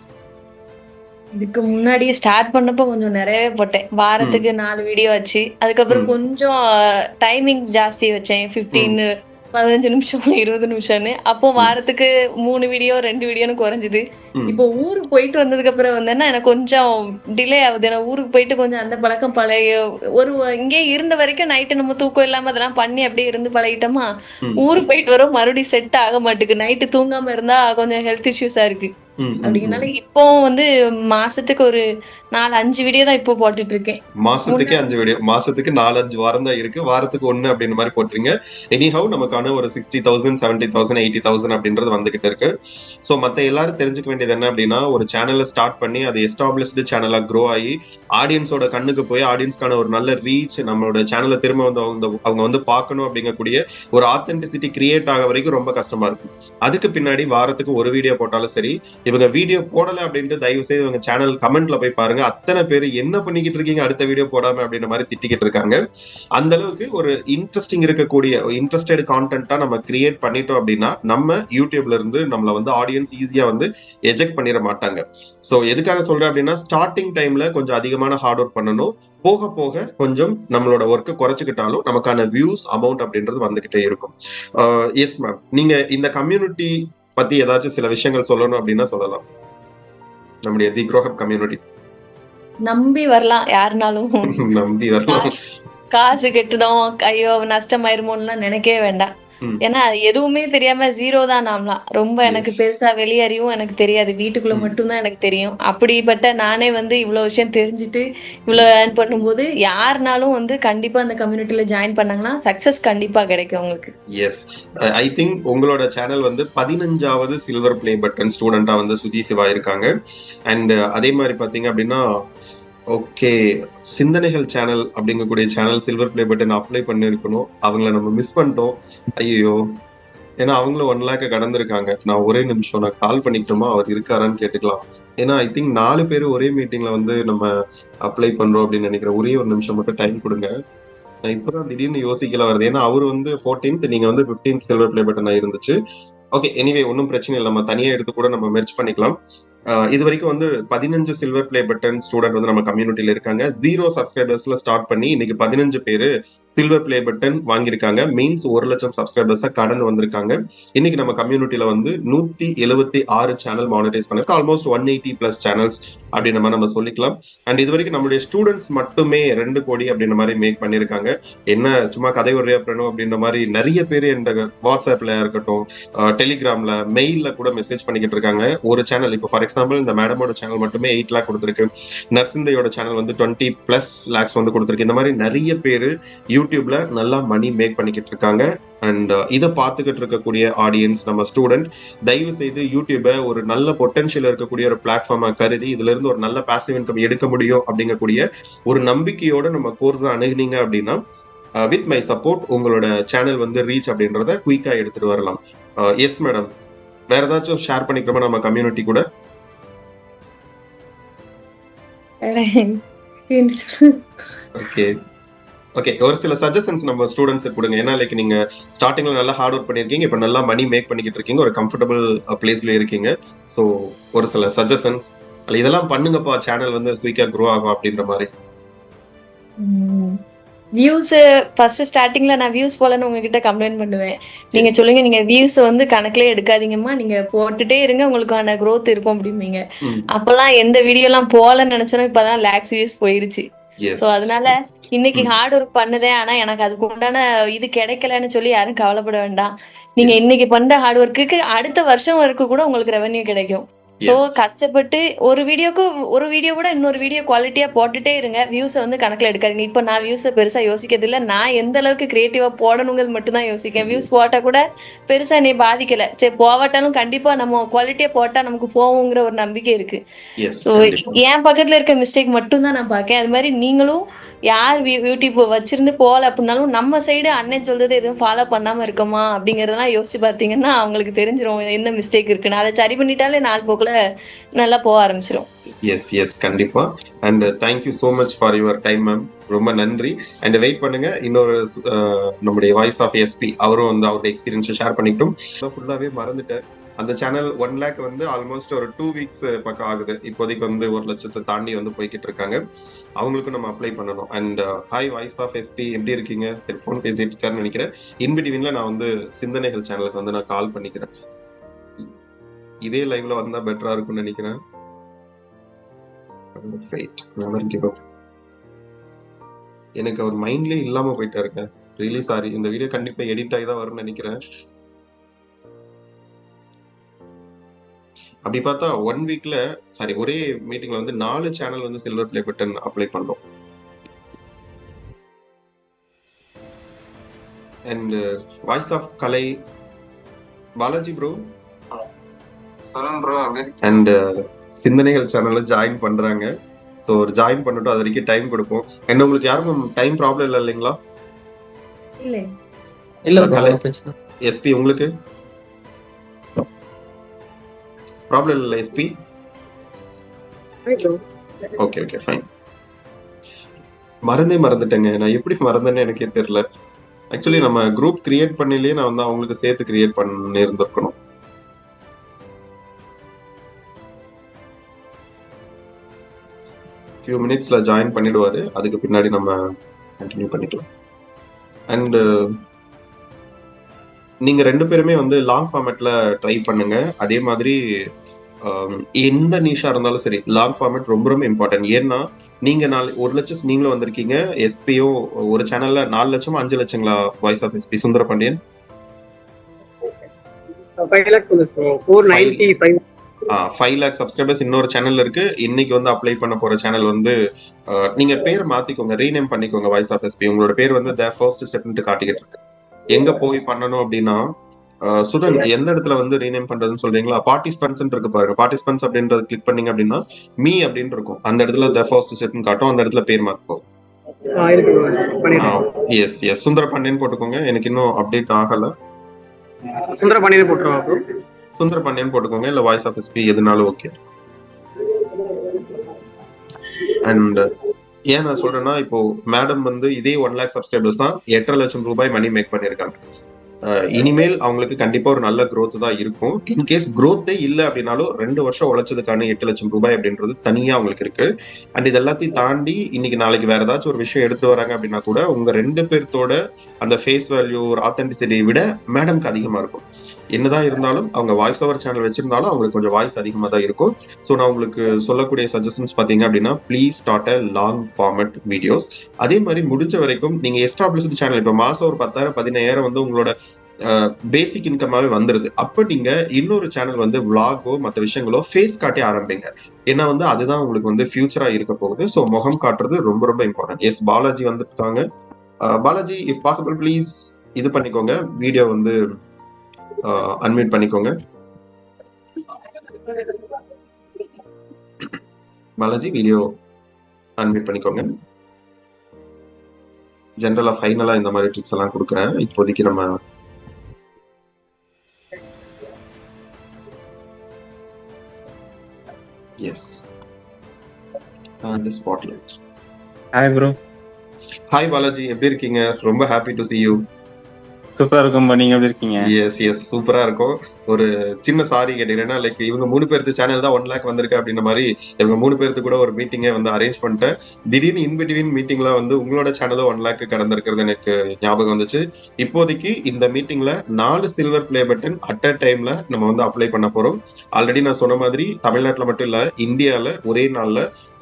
இதுக்கு முன்னாடி ஸ்டார்ட் பண்ணப்போ கொஞ்சம் நிறையவே போட்டேன். வாரத்துக்கு 4 வீடியோ வச்சு, அதுக்கப்புறம் கொஞ்சம் டைமிங் ஜாஸ்தி வச்சேன். 15 நிமிஷம் 20 நிமிஷம்னு. அப்போ வாரத்துக்கு 3 வீடியோ 2 வீடியோன்னு குறைஞ்சுது. இப்போ ஊருக்கு போயிட்டு வந்ததுக்கு அப்புறம் வந்தேன்னா எனக்கு கொஞ்சம் டிலே ஆகுது. ஏன்னா ஊருக்கு போயிட்டு கொஞ்சம் அந்த பழக்கம் பழைய இங்கே இருந்த வரைக்கும் நைட்டு நம்ம தூக்கம் இல்லாம அதெல்லாம் பண்ணி அப்படியே இருந்து பழகிட்டோமா. ஊருக்கு போயிட்டு வரோம் மறுபடியும் செட் ஆக மாட்டேங்குது. நைட்டு தூங்காம இருந்தா கொஞ்சம் ஹெல்த் இஷ்யூஸா இருக்கு. அப்படிங்கறதுனால இப்போ வந்து மாசத்துக்கு ஒரு 4-5 வீடியோ தான் இப்போ போட்டுட்டு இருக்கேன். மாசத்துக்கு 5 வீடியோ, மாசத்துக்கு 4-5 வாரம் தான் இருக்கு, வாரத்துக்கு 1 அப்படின்ற மாதிரி போட்டுருங்க. எனிஹவ் நமக்கான ஒரு 60,000 70,000 80,000 அப்படின்றது வந்துகிட்டு இருக்கு. ஸோ மத்த எல்லாரும் தெரிஞ்சுக்க வேண்டியது என்ன அப்படின்னா, ஒரு சேனலை ஸ்டார்ட் பண்ணி அது எஸ்டாப்ளிஷ்டு சேனலா க்ரோ ஆகி ஆடியன்ஸோட கண்ணுக்கு போய் ஆடியன்ஸ்க்கான ஒரு நல்ல ரீச், நம்மளோட சேனலை திரும்ப வந்து அவங்க வந்து பார்க்கணும் அப்படிங்கக்கூடிய ஒரு ஆத்தென்டிசிட்டி கிரியேட் ஆக வரைக்கும் ரொம்ப கஷ்டமா இருக்கும். அதுக்கு பின்னாடி வாரத்துக்கு ஒரு வீடியோ போட்டாலும் சரி, இவங்க வீடியோ போடல அப்படின்ட்டு தயவு செய்து இவங்க சேனல் கமெண்ட்ல போய் பாருங்க. அத்தனை பேர் என்ன பண்ணிக்கிட்டு இருக்கீங்க அடுத்த வீடியோ போடாம அப்படின்ற மாதிரி திட்டிக்கிட்டு இருக்காங்க. அந்த அளவுக்கு ஒரு இன்ட்ரெஸ்டிங் இருக்கக்கூடிய இன்ட்ரெஸ்டட் கான்டென்ட்டா நம்ம கிரியேட் பண்ணிட்டோம் அப்படின்னா நம்ம யூடியூப்ல இருந்து நம்மள வந்து ஆடியன்ஸ் ஈஸியா வந்து எஜெக்ட் பண்ணிட மாட்டாங்க. சோ எதுக்காக சொல்றேன் அப்படின்னா, ஸ்டார்டிங் டைம்ல கொஞ்சம் அதிகமான ஹார்ட் ஒர்க் பண்ணணும். போக போக கொஞ்சம் நம்மளோட ஒர்க்கை குறைச்சிக்கிட்டாலும் நமக்கான வியூஸ் அமௌண்ட் அப்படின்றது வந்துகிட்டே இருக்கும். எஸ் மேம், நீங்க இந்த கம்யூனிட்டி பத்தி ஏதாச்சும் சில விஷயங்கள் சொல்லணும் அப்படின்னா சொல்லலாம். நம்முடைய தி க்ரோ ஹப் கம்யூனிட்டி நம்பி வரலாம் யாருனாலும். நம்பி வரலாம். காசு கெட்டுடும், ஐயோ நஷ்டமாயிருமோன்னுலாம் நினைக்கவே வேண்டாம். ம். ஏன்னா எதுவுமே தெரியாம ஜீரோ தான் நாம்லாம். ரொம்ப எனக்கு Yes. பெருசா வெளியறிவும் எனக்கு தெரியாது. வீட்டுக்குள்ள ம். மட்டும்தான் எனக்கு தெரியும். அப்படிப்பட்ட நானே வந்து இவ்வளவு விஷயம் தெரிஞ்சுட்டு இவ்வளவு ஏர்ன் பண்ணும்போது யாருனாலும் வந்து கண்டிப்பா அந்த கம்யூனிட்டில ஜாயின் பண்ணாங்கன்னா சக்சஸ் கண்டிப்பா கிடைக்கும் உங்களுக்கு. எஸ், ஐ திங்க் உங்களோட சேனல் வந்து 15வது சில்வர் பிளே பட்டன் ஸ்டூடெண்டா வந்து சுஜி சிவா இருக்காங்க. அண்ட் அதே மாதிரி பாத்தீங்க அப்படின்னா, ஓகே, சிந்தனைகள் சேனல் அப்படிங்கக்கூடிய channel silver play button apply பண்ணிருக்கணும். அவங்கள நம்ம மிஸ் பண்ணிட்டோம். ஐயோ, ஏன்னா அவங்களும் 1 lakh கடந்திருக்காங்க. நான் ஒரே நிமிஷம் நான் கால் பண்ணிக்கிட்டோமா, அவர் இருக்காரான்னு கேட்டுக்கலாம். ஏன்னா ஐ திங்க் 4 பேர் ஒரே மீட்டிங்ல வந்து நம்ம அப்ளை பண்றோம் அப்படின்னு நினைக்கிறேன். ஒரே ஒரு நிமிஷம் மட்டும் டைம் கொடுங்க. நான் இப்பதான் திடீர்னு யோசிக்கல வருது. ஏன்னா அவர் வந்து 14th, நீங்க வந்து 15th சில்வர் பிளே பட்டன் இருந்துச்சு. ஓகே, எனிவே ஒன்றும் பிரச்சனை இல்லை, நம்ம தனியா எடுத்து கூட நம்ம மெர்ஜ் பண்ணிக்கலாம். இது வரைக்கும் வந்து 15 சில்வர் பிளே பட்டன் ஸ்டூடெண்ட் வந்து நம்ம கம்யூனிட்டியில இருக்காங்க. 0 சப்ஸ்கிரைபர்ஸ்ல ஸ்டார்ட் பண்ணி இன்னைக்கு 15 பேரு சில்வர் பிளே பட்டன் வாங்கியிருக்காங்க. மீன்ஸ் 1,00,000 சப்ஸ்கிரைபர்ஸா கடந்து வந்திருக்காங்க. இன்னைக்கு நம்ம கம்யூனிட்டியில வந்து 176 சேனல் மானிட்டைஸ் பண்ணிருக்கு. ஆல்மோஸ்ட் 180+ சேனல்ஸ் அப்படின்ற மாதிரி நம்ம சொல்லிக்கலாம். அண்ட் இது வரைக்கும் நம்மளுடைய ஸ்டூடெண்ட்ஸ் மட்டுமே 2 கோடி அப்படின்ற மாதிரி மேக் பண்ணிருக்காங்க. என்ன சும்மா கதை ஒரே பிரணும் அப்படின்ற மாதிரி நிறைய பேர் இந்த வாட்ஸ்அப்ல இருக்கட்டும், டெலிகிராம்ல, மெயில்ல கூட மெசேஜ் பண்ணிக்கிட்டு இருக்காங்க. ஒரு சேனல் இப்போ ஃபார் எக்ஸாம்பிள் இந்த மேடமோட சேனல் மட்டுமே 8 lakh கொடுத்துருக்கு. நர்சிந்தையோட சேனல் வந்து 20+ lakhs வந்து கொடுத்துருக்கு. இந்த மாதிரி நிறைய பேர் யூடியூப்ல நல்லா மணி மேக் பண்ணிக்கிட்டு இருக்காங்க. அண்ட் இதை பார்த்துக்கிட்டு இருக்கக்கூடிய ஆடியன்ஸ், நம்ம ஸ்டூடெண்ட், தயவு செய்து யூடியூபை ஒரு நல்ல பொட்டன்ஷியல் இருக்கக்கூடிய ஒரு பிளாட்ஃபார்மா கருதி இதுல இருந்து ஒரு நல்ல பாசிவ் இன்கம் எடுக்க முடியும் அப்படிங்கக்கூடிய ஒரு நம்பிக்கையோட நம்ம கோர்ஸை அணுகுனீங்க அப்படின்னா வித் மை சப்போர்ட் உங்களோட சேனல் வந்து ரீச் அப்படின்றத குயிக்கா எடுத்துட்டு வரலாம். எஸ் மேடம், வேற ஏதாச்சும் ஷேர் பண்ணிக்கிறோமா நம்ம கம்யூனிட்டி கூட? ஓகே ஓகே, ஒரு சில சஜஷன்ஸ் நம்ம ஸ்டூடெண்ட்ஸ் கொடுங்க. ஏன்னா லைக் நீங்க ஸ்டார்டிங்ல நல்லா ஹார்ட் ஒர்க் பண்ணிருக்கீங்க, இப்போ நல்லா மணி மேக் பண்ணிக்கிட்டு இருக்கீங்க, ஒரு கம்ஃபர்டபுள் பிளேஸ்ல இருக்கீங்க. ஸோ ஒரு சில சஜஷன்ஸ், இதெல்லாம் பண்ணுங்கப்பா, சேனல் வந்து குயிக்கா க்ரோ ஆகும் அப்படின்ற மாதிரி. வியூஸ் ஃபர்ஸ்ட் ஸ்டார்டிங்ல நான் வியூஸ் போலன்னு உங்ககிட்ட கம்ப்ளைண்ட் பண்ணுவேன். நீங்க சொல்லுங்க, நீங்க வியூஸ் வந்து கணக்குலயே எடுக்காதீங்கம்மா, நீங்க போட்டுட்டே இருங்க, உங்களுக்கான growth இருக்கும் அப்படிம்பீங்க. அப்பெல்லாம் எந்த வீடியோ எல்லாம் போலன்னு நினைச்சோம், இப்பதான் lakhs வியூஸ் போயிருச்சு. சோ அதனால இன்னைக்கு ஹார்ட் ஒர்க் பண்ணுதேன், ஆனா எனக்கு அதுக்கு உண்டான இது கிடைக்கலன்னு சொல்லி யாரும் கவலைப்பட வேண்டாம். நீங்க இன்னைக்கு பண்ற ஹார்ட் ஒர்க்குக்கு அடுத்த வருஷம் வரைக்கும் கூட உங்களுக்கு ரெவென்யூ கிடைக்கும். சோ கஷ்டப்பட்டு ஒரு வீடியோ கூட இன்னொரு வீடியோ குவாலிட்டியா போட்டுட்டே இருங்க. வியூஸை வந்து கணக்குல எடுக்காதீங்க. இப்ப நான் வியூஸை பெருசா யோசிக்கிறது இல்ல. நான் எந்த அளவுக்கு கிரியேட்டிவா போடணுங்கிறது மட்டும் தான் யோசிக்கேன். வியூஸ் போட்டா கூட பெருசா என்னை பாதிக்கல. சரி போவாட்டாலும் கண்டிப்பா நம்ம குவாலிட்டியா போட்டா நமக்கு போவோங்கிற ஒரு நம்பிக்கை இருக்கு. சோ என் பக்கத்துல இருக்க மிஸ்டேக் மட்டும் தான் நான் பாக்கேன். அது மாதிரி நீங்களும் யார் யூடியூப் வச்சிருந்து போகல அப்படின்னாலும் நம்ம சைடு அண்ணன் சொல்றது எதுவும் ஃபாலோ பண்ணாம இருக்கோமா அப்படிங்கறதெல்லாம் யோசிச்சு பார்த்தீங்கன்னா அவங்களுக்கு தெரிஞ்சிரும் என்ன மிஸ்டேக் இருக்குன்னு. அதை சரி பண்ணிட்டாலே நாள் போக்குல நல்லா போக ஆரம்பிச்சிடும். எஸ் எஸ், கண்டிப்பா. And thank you so much for your time ma'am, ரொம்ப நன்றி. அண்ட் வெயிட் பண்ணுங்க, இன்னொரு நம்முடைய வாய்ஸ் ஆஃப் எஸ்பி அவரும் வந்து அவருடைய எக்ஸ்பீரியன்ஸை ஷேர் பண்ணிக்கிட்டோம். ஃபுல்லாவே மறந்துட்டேன். அந்த சேனல் 1 lakh வந்து ஆல்மோஸ்ட் ஒரு 2 weeks பக்கம் ஆகுது. இப்போதைக்கு வந்து 1,00,000 தாண்டி வந்து போய்கிட்டு இருக்காங்க. அவங்களுக்கும் நம்ம அப்ளை பண்ணணும். And hi voice of SP, எப்படி இருக்கீங்க? செல்போன் பேசிட்டு இருக்காருன்னு நினைக்கிறேன். இன்பிட்வீன்ல நான் வந்து சிந்தனைகள் சேனலுக்கு வந்து நான் கால் பண்ணிக்கிறேன். இதே லைவ்ல வந்தா பெட்டரா இருக்கும்னு நினைக்கிறேன். எனக்கு அவர் மைண்ட்லயே இல்லாம போயிட்டா இருக்கேன். Really sorry. இந்த வீடியோ கண்டிப்பா எடிட் ஆகி தான் வரும்னு நினைக்கிறேன். அப்படி பார்த்தா 1 வீக்ல ஒரே மீட்டிங்ல வந்து 4 சேனல் வந்து சில்வர் ப்ளே பட்டன் அப்ளை பண்ணோம். And voice of Kalai Balaji bro and Sinthanaigal சேனல்ல ஜாயின் பண்றாங்க. ஸோ ஒரு ஜாயின் பண்ணிட்டு அது வரைக்கும் டைம் கொடுப்போம். என்ன உங்களுக்கு யாருக்கும் டைம் ப்ராப்ளம் இல்லை இல்லைங்களா? இல்ல bro, ஒண்ணும் பிரச்சனை இல்ல. எஸ்பி உங்களுக்கு ப்ராப்ளம் இல்லை எஸ்பி? Okay okay fine. மறந்துட்டேங்க. நான் எப்படி மறந்தேன்னு எனக்கே தெரியல. ஆக்சுவலி நம்ம குரூப் கிரியேட் பண்ணலையே நான் வந்து அவங்களுக்கு சேர்த்து கிரியேட் பண்ணி இருந்திருக்கணும். ஃபியூ மினிட்ஸ்ல ஜாயின் பண்ணிடுவாரு. அதுக்கு பின்னாடி நம்ம கண்டினியூ பண்ணிக்கலாம். அண்ட் நீங்க 2 பேருமே வந்து லாங் ஃபார்மேட்ல ட்ரை பண்ணுங்க. அதே மாதிரி எந்த நீஷா இருந்தாலும் சரி லாங் ஃபார்மேட் ரொம்ப ரொம்ப இம்பார்ட்டன்ட். ஏன்னா நீங்க 1 லட்சம் நீங்களும் வந்திருக்கீங்க. எஸ்பியும் ஒரு சேனல்ல 4 லட்சமா 5 லட்சங்களா voice of SP Sundara Pandian? 5 lakh subscribers இன்னொரு சேனல் இருக்கு. இன்னைக்கு வந்து அப்ளை பண்ண போற சேனல் வந்து நீங்க பேர் மாத்திக்கோங்க, ரீநேம் பண்ணிக்கோங்க. வாய்ஸ் ஆஃப் எஸ்பி உங்களோட பேர் வந்து த ஃபர்ஸ்ட் ஸ்டெப்னு காட்டிக்கிட்டு இருக்கு. எங்க போய் பண்ணணும் அப்படின்னா சுதன் எந்த இடத்துல வந்து ரீநேம் பண்றதுன்னு சொல்றீங்களா? பார்ட்டிசிபென்ட்ஸ் இருக்கு பாருங்க. பார்ட்டிசிபென்ட்ஸ் அப்படின்றத கிளிக் பண்ணீங்க அப்படின்னா மீ அப்படின்னு இருக்கும். அந்த இடத்துல த ஃபர்ஸ்ட் ஸ்டெப்னு காட்டும். அந்த இடத்துல பேர் மாத்திக்கோ. எஸ் எஸ் சுந்தர பாண்டியன் போட்டுக்கோங்க. எனக்கு இன்னும் அப்டேட் ஆகல. சுந்தர பாண்டியன் போட்டுருவோம். சுந்தர பாண்டியன் போட்டுக்கோங்க, இல்ல வாய்ஸ் ஆஃப் எஸ்பி எதுனாலும் ஓகே. அண்ட் ஏன் நான் சொல்றேன்னா இப்போ மேடம் வந்து இதே 1 lakh சப்ஸ்கிரைபர்ஸ் தான் 8.5 லட்சம் ரூபாய் மணி மேக் பண்ணிருக்காங்க. இனிமேல் அவங்களுக்கு கண்டிப்பா ஒரு நல்ல growth தான் இருக்கும். இன்கேஸ் growth இல்லை அப்படின்னாலும் 2 வருஷம் உழைச்சதுக்கான 8 லட்சம் ரூபாய் அப்படின்றது தனியா அவங்களுக்கு இருக்கு. அண்ட் இது எல்லாத்தையும் தாண்டி இன்னைக்கு நாளைக்கு வேற ஏதாச்சும் ஒரு விஷயம் எடுத்துட்டு வராங்க அப்படின்னா கூட உங்க 2 பேர்த்தோட அந்த ஃபேஸ் வேல்யூ ஒரு ஆத்தென்டிசிட்டியை விட மேடம்க்கு அதிகமா இருக்கும். என்னதான் இருந்தாலும் அவங்க வாய்ஸ் ஓவர் சேனல் வச்சிருந்தாலும் அவங்களுக்கு கொஞ்சம் வாய்ஸ் அதிகமா தான் இருக்கும். ஸோ நான் உங்களுக்கு சொல்லக்கூடிய சஜஷன்ஸ் பாத்தீங்க அப்படின்னா please start a long format videos. அதே மாதிரி முடிஞ்ச வரைக்கும் நீங்க எஸ்டாப்ளிஷ்டு சேனல் இப்போ மாசம் ஒரு 10,000 15,000 வந்து உங்களோட பேசிக் இன்கமாவே வந்துருது. அப்ப நீங்க இன்னொரு சேனல் வந்து விளாகோ மற்ற விஷயங்களோ ஃபேஸ் காட்டி ஆரம்பிங்க. ஏன்னா வந்து அதுதான் உங்களுக்கு வந்து ஃபியூச்சரா இருக்க போகுது. ஸோ முகம் காட்டுறது ரொம்ப ரொம்ப இம்பார்ட்டன்ட். எஸ் பாலாஜி வந்துருக்காங்க. பாலாஜி இஃப் பாசிபிள் ப்ளீஸ் இது பண்ணிக்கோங்க, வீடியோ வந்து அன்மியூட் பண்ணிக்கோங்க. பாலாஜி வீடியோ அன்மியூட் பண்ணிக்கோங்க. ஜெனரலா ஃபைனலா இந்த மாதிரி ட்ரிக்ஸ் எல்லாம் கொடுக்குறேன். இப்போதைக்கு நம்ம yes spotlight. Hi bro. Hi Balaji, எப்படி இருக்கீங்க? ரொம்ப ஹாப்பி டு see you. சூப்பரா இருக்கும். நீங்க எப்படி இருக்கீங்க? எஸ் எஸ் சூப்பரா இருக்கும். ஒரு சின்ன சாரி கேட்டீங்கன்னா லைக் இவங்க 3 பேருக்கு சேனல் தான் 1 lakh வந்திருக்கு அப்படின்ற மாதிரி இவங்க 3 பேருக்கு கூட ஒரு மீட்டிங்கை வந்து அரேஞ்ச் பண்ணிட்டேன். திடீர்னு இன்பிட்வீன் மீட்டிங்ல வந்து உங்களோட சேனலும் 1 lakh கடந்திருக்கிறது எனக்கு ஞாபகம் வந்துச்சு. இப்போதைக்கு இந்த மீட்டிங்ல 4 silver play button at a டைம்ல நம்ம வந்து அப்ளை பண்ண போறோம். ஆல்ரெடி நான் சொன்ன மாதிரி தமிழ்நாட்டில் மட்டும் இல்ல இந்தியால ஒரே நாள்ல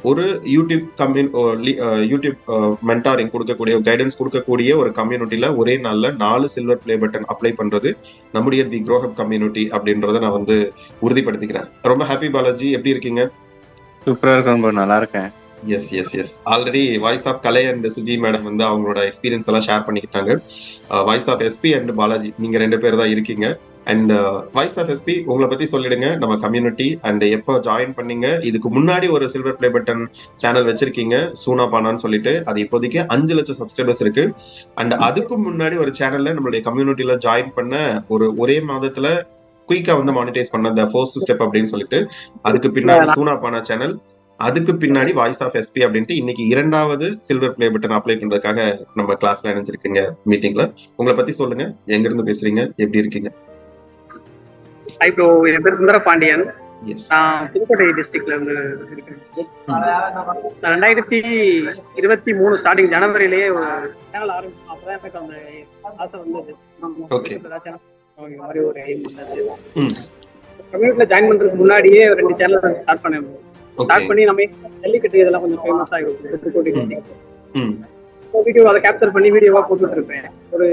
ஒரு யூடியூப் மென்டாரிங் கொடுக்கக்கூடிய கைடன்ஸ் கொடுக்கக்கூடிய ஒரு கம்யூனிட்டியில ஒரே நாள்ல 4 சில்வர் பிளே பட்டன் அப்ளை பண்றது நம்முடைய தி க்ரோஹப் கம்யூனிட்டி அப்படின்றத நான் வந்து உறுதிப்படுத்திக்கிறேன். ரொம்ப ஹாப்பி பாலாஜி, எப்படி இருக்கீங்க? சூப்பரா இருக்கும். நல்லா இருக்கேன். Yes yes yes already voice of Kalai and Suji madam வந்து அவங்களோட எக்ஸ்பீரியன்ஸ் எல்லாம் ஷேர் பண்ணிக்கிட்டாங்க. Voice of SP and Balaji நீங்க 2 பேர் தான் இருக்கீங்க. அண்ட் வாய்ஸ் ஆஃப் எஸ்பி உங்களை பத்தி சொல்லிடுங்க, நம்ம கம்யூனிட்டி அண்ட் எப்போ ஜாயின் பண்ணீங்க. இதுக்கு முன்னாடி ஒரு சில்வர் பிளே பட்டன் சேனல் வச்சிருக்கீங்க சூனா பானான்னு சொல்லிட்டு, அது இப்போதைக்கு 5 லட்சம் சப்ஸ்கிரைபர்ஸ் இருக்கு. அண்ட் அதுக்கு முன்னாடி ஒரு சேனல்ல நம்மளுடைய கம்யூனிட்டியில ஜாயின் பண்ண ஒரே மாதத்துல குயிக்கா வந்து மானிட்டைஸ் பண்ண த ஃபர்ஸ்ட் ஸ்டெப் அப்படின்னு சொல்லிட்டு, அதுக்கு பின்னாடி சூனா பானா சேனல், அதுக்கு பின்னாடி வாய்ஸ் ஆஃப் எஸ்பி அப்படின்ட்டு இன்னைக்கு 2வது சில்வர் பிளே பட்டன் அப்ளை பண்றதுக்காக நம்ம கிளாஸ்ல இணைஞ்சிருக்கீங்க மீட்டிங்ல. உங்களை பத்தி சொல்லுங்க, எங்க இருந்து பேசுறீங்க, எப்படி இருக்கீங்க? ஹாய் ப்ரோ, என் பேர் சுந்தர பாண்டியன். நான் புதுக்கோட்டை டிஸ்ட்ரிக்ட்ல இருந்து இருக்கேன். 2023 ஸ்டார்டிங் ஜனவரியிலேயே ஒரு சேனல் ஆரம்பிச்சோம். அப்பதான் எனக்கு அந்த ஆசை வந்தது. மாதிரி ஒரு எய்ம் வந்தது. கம்யூனிட்டில ஜாயின் பண்றதுக்கு முன்னாடியே 2 சேனல் ஸ்டார்ட் பண்ணேன். ஸ்டார்ட் பண்ணி நம்ம ஜல்லிக்கட்டு இதெல்லாம் கொஞ்சம் ஃபேமஸ் ஆகிடும் புதுக்கோட்டை டிஸ்ட்ரிக்ட். வீடியோ அதை கேப்சர் பண்ணி வீடியோவா போட்டுட்டு இருப்பேன். ஒரு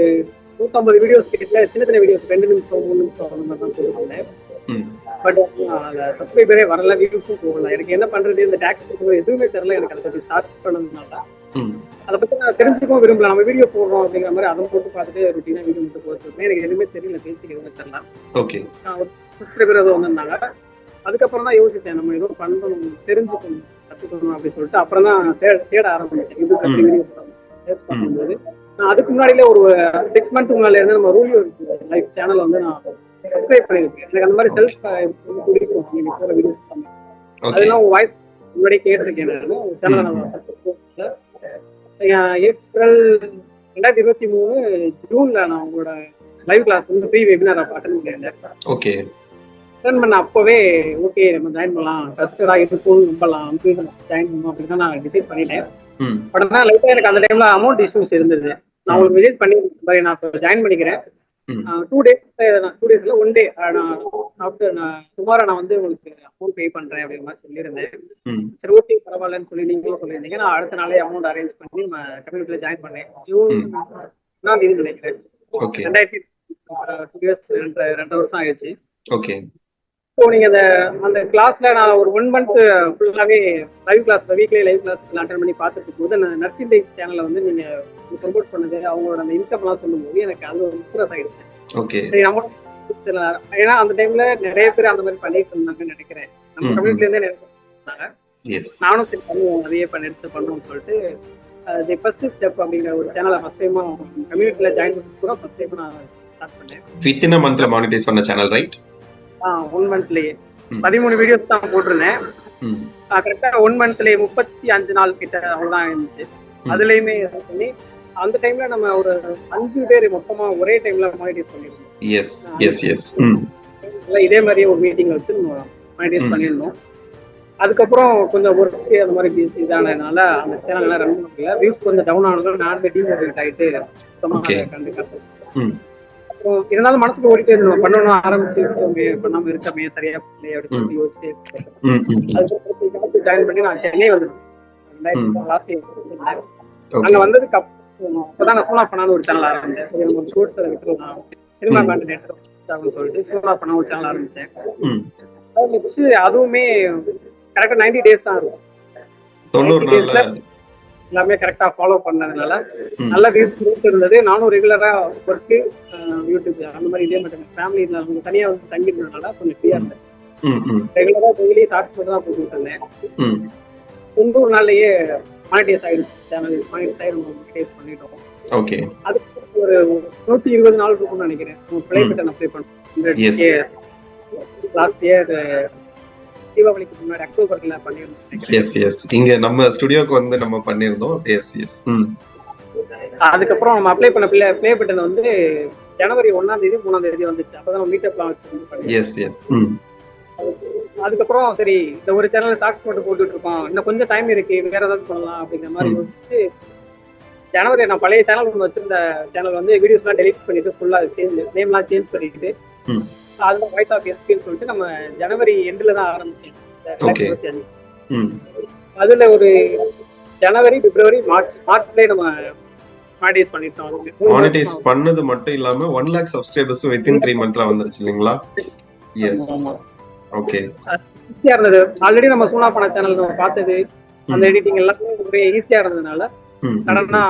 150 வீடியோஸ் கிட்ட சின்ன சின்ன வீடியோஸ் 2 நிமிஷம் 3 நிமிஷம் அந்த மாதிரி தான் போட்டுருந்தேன். பட் அதில் சப்ஸ்கிரைபரே வரல, வியூஸும் போகல. எனக்கு என்ன பண்ணுறது, இந்த டேக்ஸ் எதுவுமே தெரியல. எனக்கு அதை பற்றி ஸ்டார்ட் பண்ணதுனால அதை பற்றி நான் தெரிஞ்சுக்கவும் விரும்பல. நம்ம வீடியோ போடுறோம் அப்படிங்கிற மாதிரி அதை போட்டு பார்த்துட்டு ருட்டீனாக வீடியோ மட்டும் போட்டுருக்கேன். எனக்கு எதுவுமே தெரியல, பேசிக் எதுவுமே தெரியல. ஓகே, ஒரு சப்ஸ்கிரைபர் எதுவும் வந்திருந்தாங்க. அதுக்கப்புறம் தான் யோசிச்சேன், நம்ம ஏதோ பண்ணணும், தெரிஞ்சுக்கணும், கற்றுக்கணும் அப்படின்னு சொல்லிட்டு அப்புறம் தான் தேட ஆரம்பிச்சேன். இது வீடியோ பண்ணும்போது நான் அதுக்கு முன்னாடியிலே ஒரு 6 மந்த்ஸ் முன்னாடி இருந்து நம்ம ரூலியோ லைஃப் சேனல் வந்து நான் சப்ஸ்கிரைப் பண்ணியிருக்கேன். எனக்கு அந்த மாதிரி செல்ஃப் பிடிக்கும், நீங்க போகிற வீடியோஸ் பண்ணி அதெல்லாம் உங்க வாய்ஸ் முன்னாடியே கேட்டிருக்கேன். நான் சேனலை நான் ஏப்ரல் 2023 ஜூன்ல நான் உங்களோட லைவ் கிளாஸ் வந்து ஃப்ரீ வெபினார் அட்டன் பண்ணியிருந்தேன். ஓகே, அட்டன் பண்ண அப்பவே ஓகே நம்ம ஜாயின் பண்ணலாம், ட்ரஸ்டடா இருக்கும், நம்பலாம், ஜாயின் பண்ணணும் அப்படின்னு தான் நான் டிசைட் பண்ணிட்டேன். பட் ஆனால் லைட்டாக எனக்கு அந்த டைம்ல அமௌண்ட் இஷ்யூஸ் இருந்தது. நான் உங்களுக்கு மெசேஜ் பண்ணி நான் ஜாயின் பண்ணிக்கிறேன், 2 டேஸ்ல 1 டே ஆஃப்டர் டுமாரோ நான் வந்து உங்களுக்கு அமௌண்ட் பே பண்றேன் அப்படிங்கிற மாதிரி சொல்லியிருந்தேன். சரி ஓகே பரவாயில்லன்னு சொல்லி நீங்களும் சொல்லியிருந்தீங்க. நான் அடுத்த நாளே அமௌண்ட் அரேஞ்ச் பண்ணி நம்ம கம்யூனிட்டியில ஜாயின் பண்ணேன். ஜூன் 1 நினைக்கிறேன். 2 இயர்ஸ் 2 வருஷம் ஆயிடுச்சு. ஓகே, ஸோ நீங்க அந்த கிளாஸ்ல நான் ஒரு 1 மந்த் ஃபுல்லாவே live class, weekly live class attend பண்ணி பார்த்துட்டு போது நர்சிங் லைஃப் சேனல்ல வந்து நீங்க ப்ரொமோட் பண்ணது, அவங்களோட அந்த இன்கம் எல்லாம் சொல்லும்போது எனக்கு அது ஒரு இம்ப்ரெஸ் ஆயிடுச்சு. ஓகே, சரி நம்ம ஏன்னா அந்த டைம்ல நிறைய பேர் அந்த மாதிரி பண்ணிட்டு இருந்தாங்கன்னு நினைக்கிறேன். நம்ம கம்யூனிட்டில இருந்தே நிறைய இருந்தாங்க. நானும் சரி பண்ணுவோம், அதையே எடுத்து பண்ணுவோம்னு சொல்லிட்டு தி ஃபர்ஸ்ட் ஸ்டெப் அப்படிங்கிற ஒரு சேனலை ஃபர்ஸ்ட் டைமா கம்யூனிட்டியில ஜாயின் பண்ணி கூட ஃபர்ஸ்ட் டைம் நான் ஸ்டார்ட் பண்ணேன். வித்தின் a month மானிடைஸ் பண்ண சேனல் ரைட்? 1 மந்த்லயே 13 வீடியோஸ் தான் போட்டிருந்தேன். கரெக்டா 1 மந்த்லயே 35 நாள் கிட்ட அவ்வளவுதான் இருந்துச்சு. அதுலயுமே பண்ணி அந்த டைம்ல நம்ம ஒரு 5 பேர் மொத்தமா ஒரே டைம்ல மானிடைஸ் பண்ணிருந்தோம். எஸ் எஸ் எஸ் இதே மாதிரி ஒரு மீட்டிங் வச்சு நம்ம மானிடைஸ் பண்ணிருந்தோம். அதுக்கப்புறம் கொஞ்சம் ஒர்க் அந்த மாதிரி பிஸி இதானதுனால அந்த சேனல் எல்லாம் ரன் பண்ணல. வியூஸ் கொஞ்சம் டவுன் ஆனதும் நானுமே டிமோட்டிவேட் ஆயிட்டு கண்டுக்காட்டேன். இருந்தாலும் மனசுக்கு ஓடிட்டே இருந்தோம், பண்ணணும் ஆரம்பிச்சு பண்ணாம இருக்கமே சரியா பிள்ளை அப்படின்னு சொல்லி யோசிச்சு அதுக்கப்புறம் ஜாயின் பண்ணி நான் சென்னை வந்துட்டேன். லாஸ்ட் இயர் அங்க வந்ததுக்கு அப்பதான் நான் சோனா பண்ணான்னு ஒரு சேனல் ஆரம்பிச்சேன். சரி நம்ம ஷோர்ட்ஸ் விட்டுலாம், சினிமா கான்டென்ட் அப்படின்னு சொல்லிட்டு சோனா பண்ண ஒரு சேனல் ஆரம்பிச்சேன். அதை வச்சு அதுவுமே கரெக்டா 90 டேஸ் தான் இருக்கும். 90 டேஸ்ல எல்லாமே கரெக்டா ஃபாலோ பண்ணதுனால நல்ல வியூஸ் இருந்தது. நானும் ரெகுலரா ஒர்க்கு யூடியூப் அந்த மாதிரி இதே மாதிரி ஃபேமிலியில அவங்க தனியா வந்து தங்கிருந்ததுனால கொஞ்சம் ஃப்ரீயா இருந்தேன். ரெகுலரா டெய்லி ஷார்ட்ஸ் மட்டும் தான் போட்டுட்டு இருந்தேன். 90 நாள்லயே மானிடைஸ் ஆயிடுச்சு சேனல். மானிடைஸ் ஆயிடும் பண்ணிட்டோம். ஓகே, அதுக்கு ஒரு 120 நாள் இருக்கும்னு நினைக்கிறேன். ப்ளே பட்டன் அப்ளை பண்ணோம். லாஸ்ட் இயர் தீபாவளிக்கு முன்னாடி அக்டோபர்ல பண்ணிருந்தோம். எஸ் எஸ் இங்க நம்ம ஸ்டுடியோக்கு வந்து நம்ம பண்ணிருந்தோம். எஸ் எஸ் அதுக்கப்புறம் நம்ம அப்ளை பண்ண ப்ளே பட்டன் வந்து ஜனவரி 1ஆம் தேதி 3ஆம் தேதி வந்துச்சு. அப்பதான் நம்ம மீட்டப்லாம் வச்சு எஸ் எஸ் அதுக்கப்புறம் சரி இந்த ஒரு சேனல் டாக்ஸ் மட்டும் போட்டுட்டு இருக்கோம், இன்னும் கொஞ்சம் டைம் இருக்கு, வேற ஏதாவது பண்ணலாம் அப்படிங்கிற மாதிரி யோசிச்சு ஜனவரி நான் பழைய சேனல் ஒன்று வச்சிருந்த சேனல் வந்து வீடியோஸ் எல்லாம் டெலிட் பண்ணிட்டு ஃபுல்லா நேம்லாம் சேஞ்ச் பண்ணிட்டு அதுல வாய்ஸ் ஆஃப் எஸ்பின்னு சொல்லிட்டு நம்ம ஜனவரி எண்ட்ல தான் ஆரம்பிச்சேன். அதுல ஒரு ஜனவரி பிப்ரவரி மார்ச்லயே நம்ம மானிடைஸ் பண்ணிட்டோம். மானிடைஸ் பண்ணது மட்டும் இல்லாம 1 lakh சப்ஸ்கிரைபர்ஸ் வித்தின் 3 மந்த்ல வந்துருச்சு இல்லீங்களா? எஸ் ஓகே, ஈஸியா இருந்தது. ஆல்ரெடி நம்ம சோனா பண்ண சேனல் நம்ம பார்த்தது, அந்த எடிட்டிங் எல்லாமே ஒரே ஈஸியா இருந்ததுனால சடனா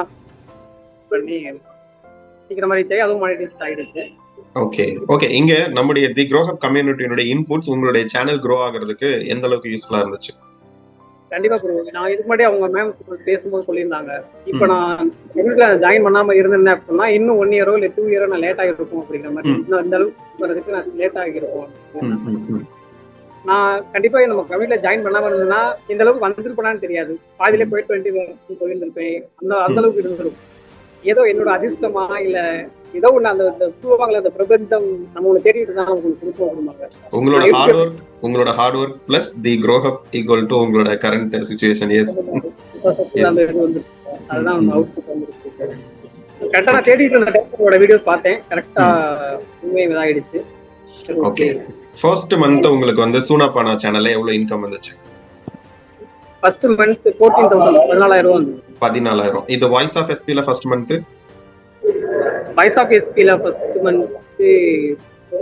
பண்ணி சீக்கிரமா ரீச் ஆகி அதுவும் மானிடைஸ் ஆயிடுச்சு. ஓகே ஓகே, இங்க நம்முடைய தி க்ரோ அப் கம்யூனிட்டியோட இன்புட்ஸ் உங்களுடைய சேனல் க்ரோ ஆகிறதுக்கு எந்த அளவுக்கு யூஸ்ஃபுல்லா இருந்துச்சு? கண்டிப்பா ப்ரோ. நான் இதுக்கு முன்னாடி அவங்க மேம் பேசும்போது சொல்லியிருந்தாங்க, இப்போ நான் வீட்டுல ஜாயின் பண்ணாம இருந்தேன் அப்படின்னா இன்னும் 1 year இல்ல 2 year நான் லேட் ஆகிருக்கும் அப்படிங்கிற மாதிரி, இன்னும் இந்த அளவுக்கு வரதுக்கு நான் லேட் ஆகிருக்கும். நான் கண்டிப்பா நம்ம கம்யூனிட்டில ஜாயின் பண்ணாம இருந்தேன்னா இந்த அளவுக்கு வந்திருப்பேனான்னு தெரியாது. பாதியிலே போயிட்டு 20 வருஷம் போயிருந்திருப்பேன். அந்த அளவுக்கு இருந்திருக்கும். ஏதோ என்னோட அதிர்ஷ்டமா இல்ல ஏதோ ஒண்ணு அந்த சொல்லுவாங்கல்ல, அந்த பிரபஞ்சம் நம்ம ஒண்ணு தேடிட்டு தான் உங்களுக்கு கொடுப்போம் அப்படிம்பாங்க. உங்களோட hard work plus the grow up equal to உங்களோட கரண்ட் சிச்சுவேஷன். எஸ், அதுதான் அவுட்புட் வந்துருக்கு. கரெக்டா நான் தேடிட்டு இருந்த டைமோட வீடியோஸ் பார்த்தேன், கரெக்டா உண்மை இதாயிடுச்சு. ஓகே, ஃபர்ஸ்ட் மந்த் உங்களுக்கு வந்து சோனா பண்ண சேனல்ல எவ்வளவு இன்கம் வந்துச்சு? First month 14,000 14,000. இது வாய்ஸ் ஆஃப் எஸ்பில ஃபர்ஸ்ட் மந்த்? வாய்ஸ் ஆஃப் எஸ்பில ஃபர்ஸ்ட் மந்த்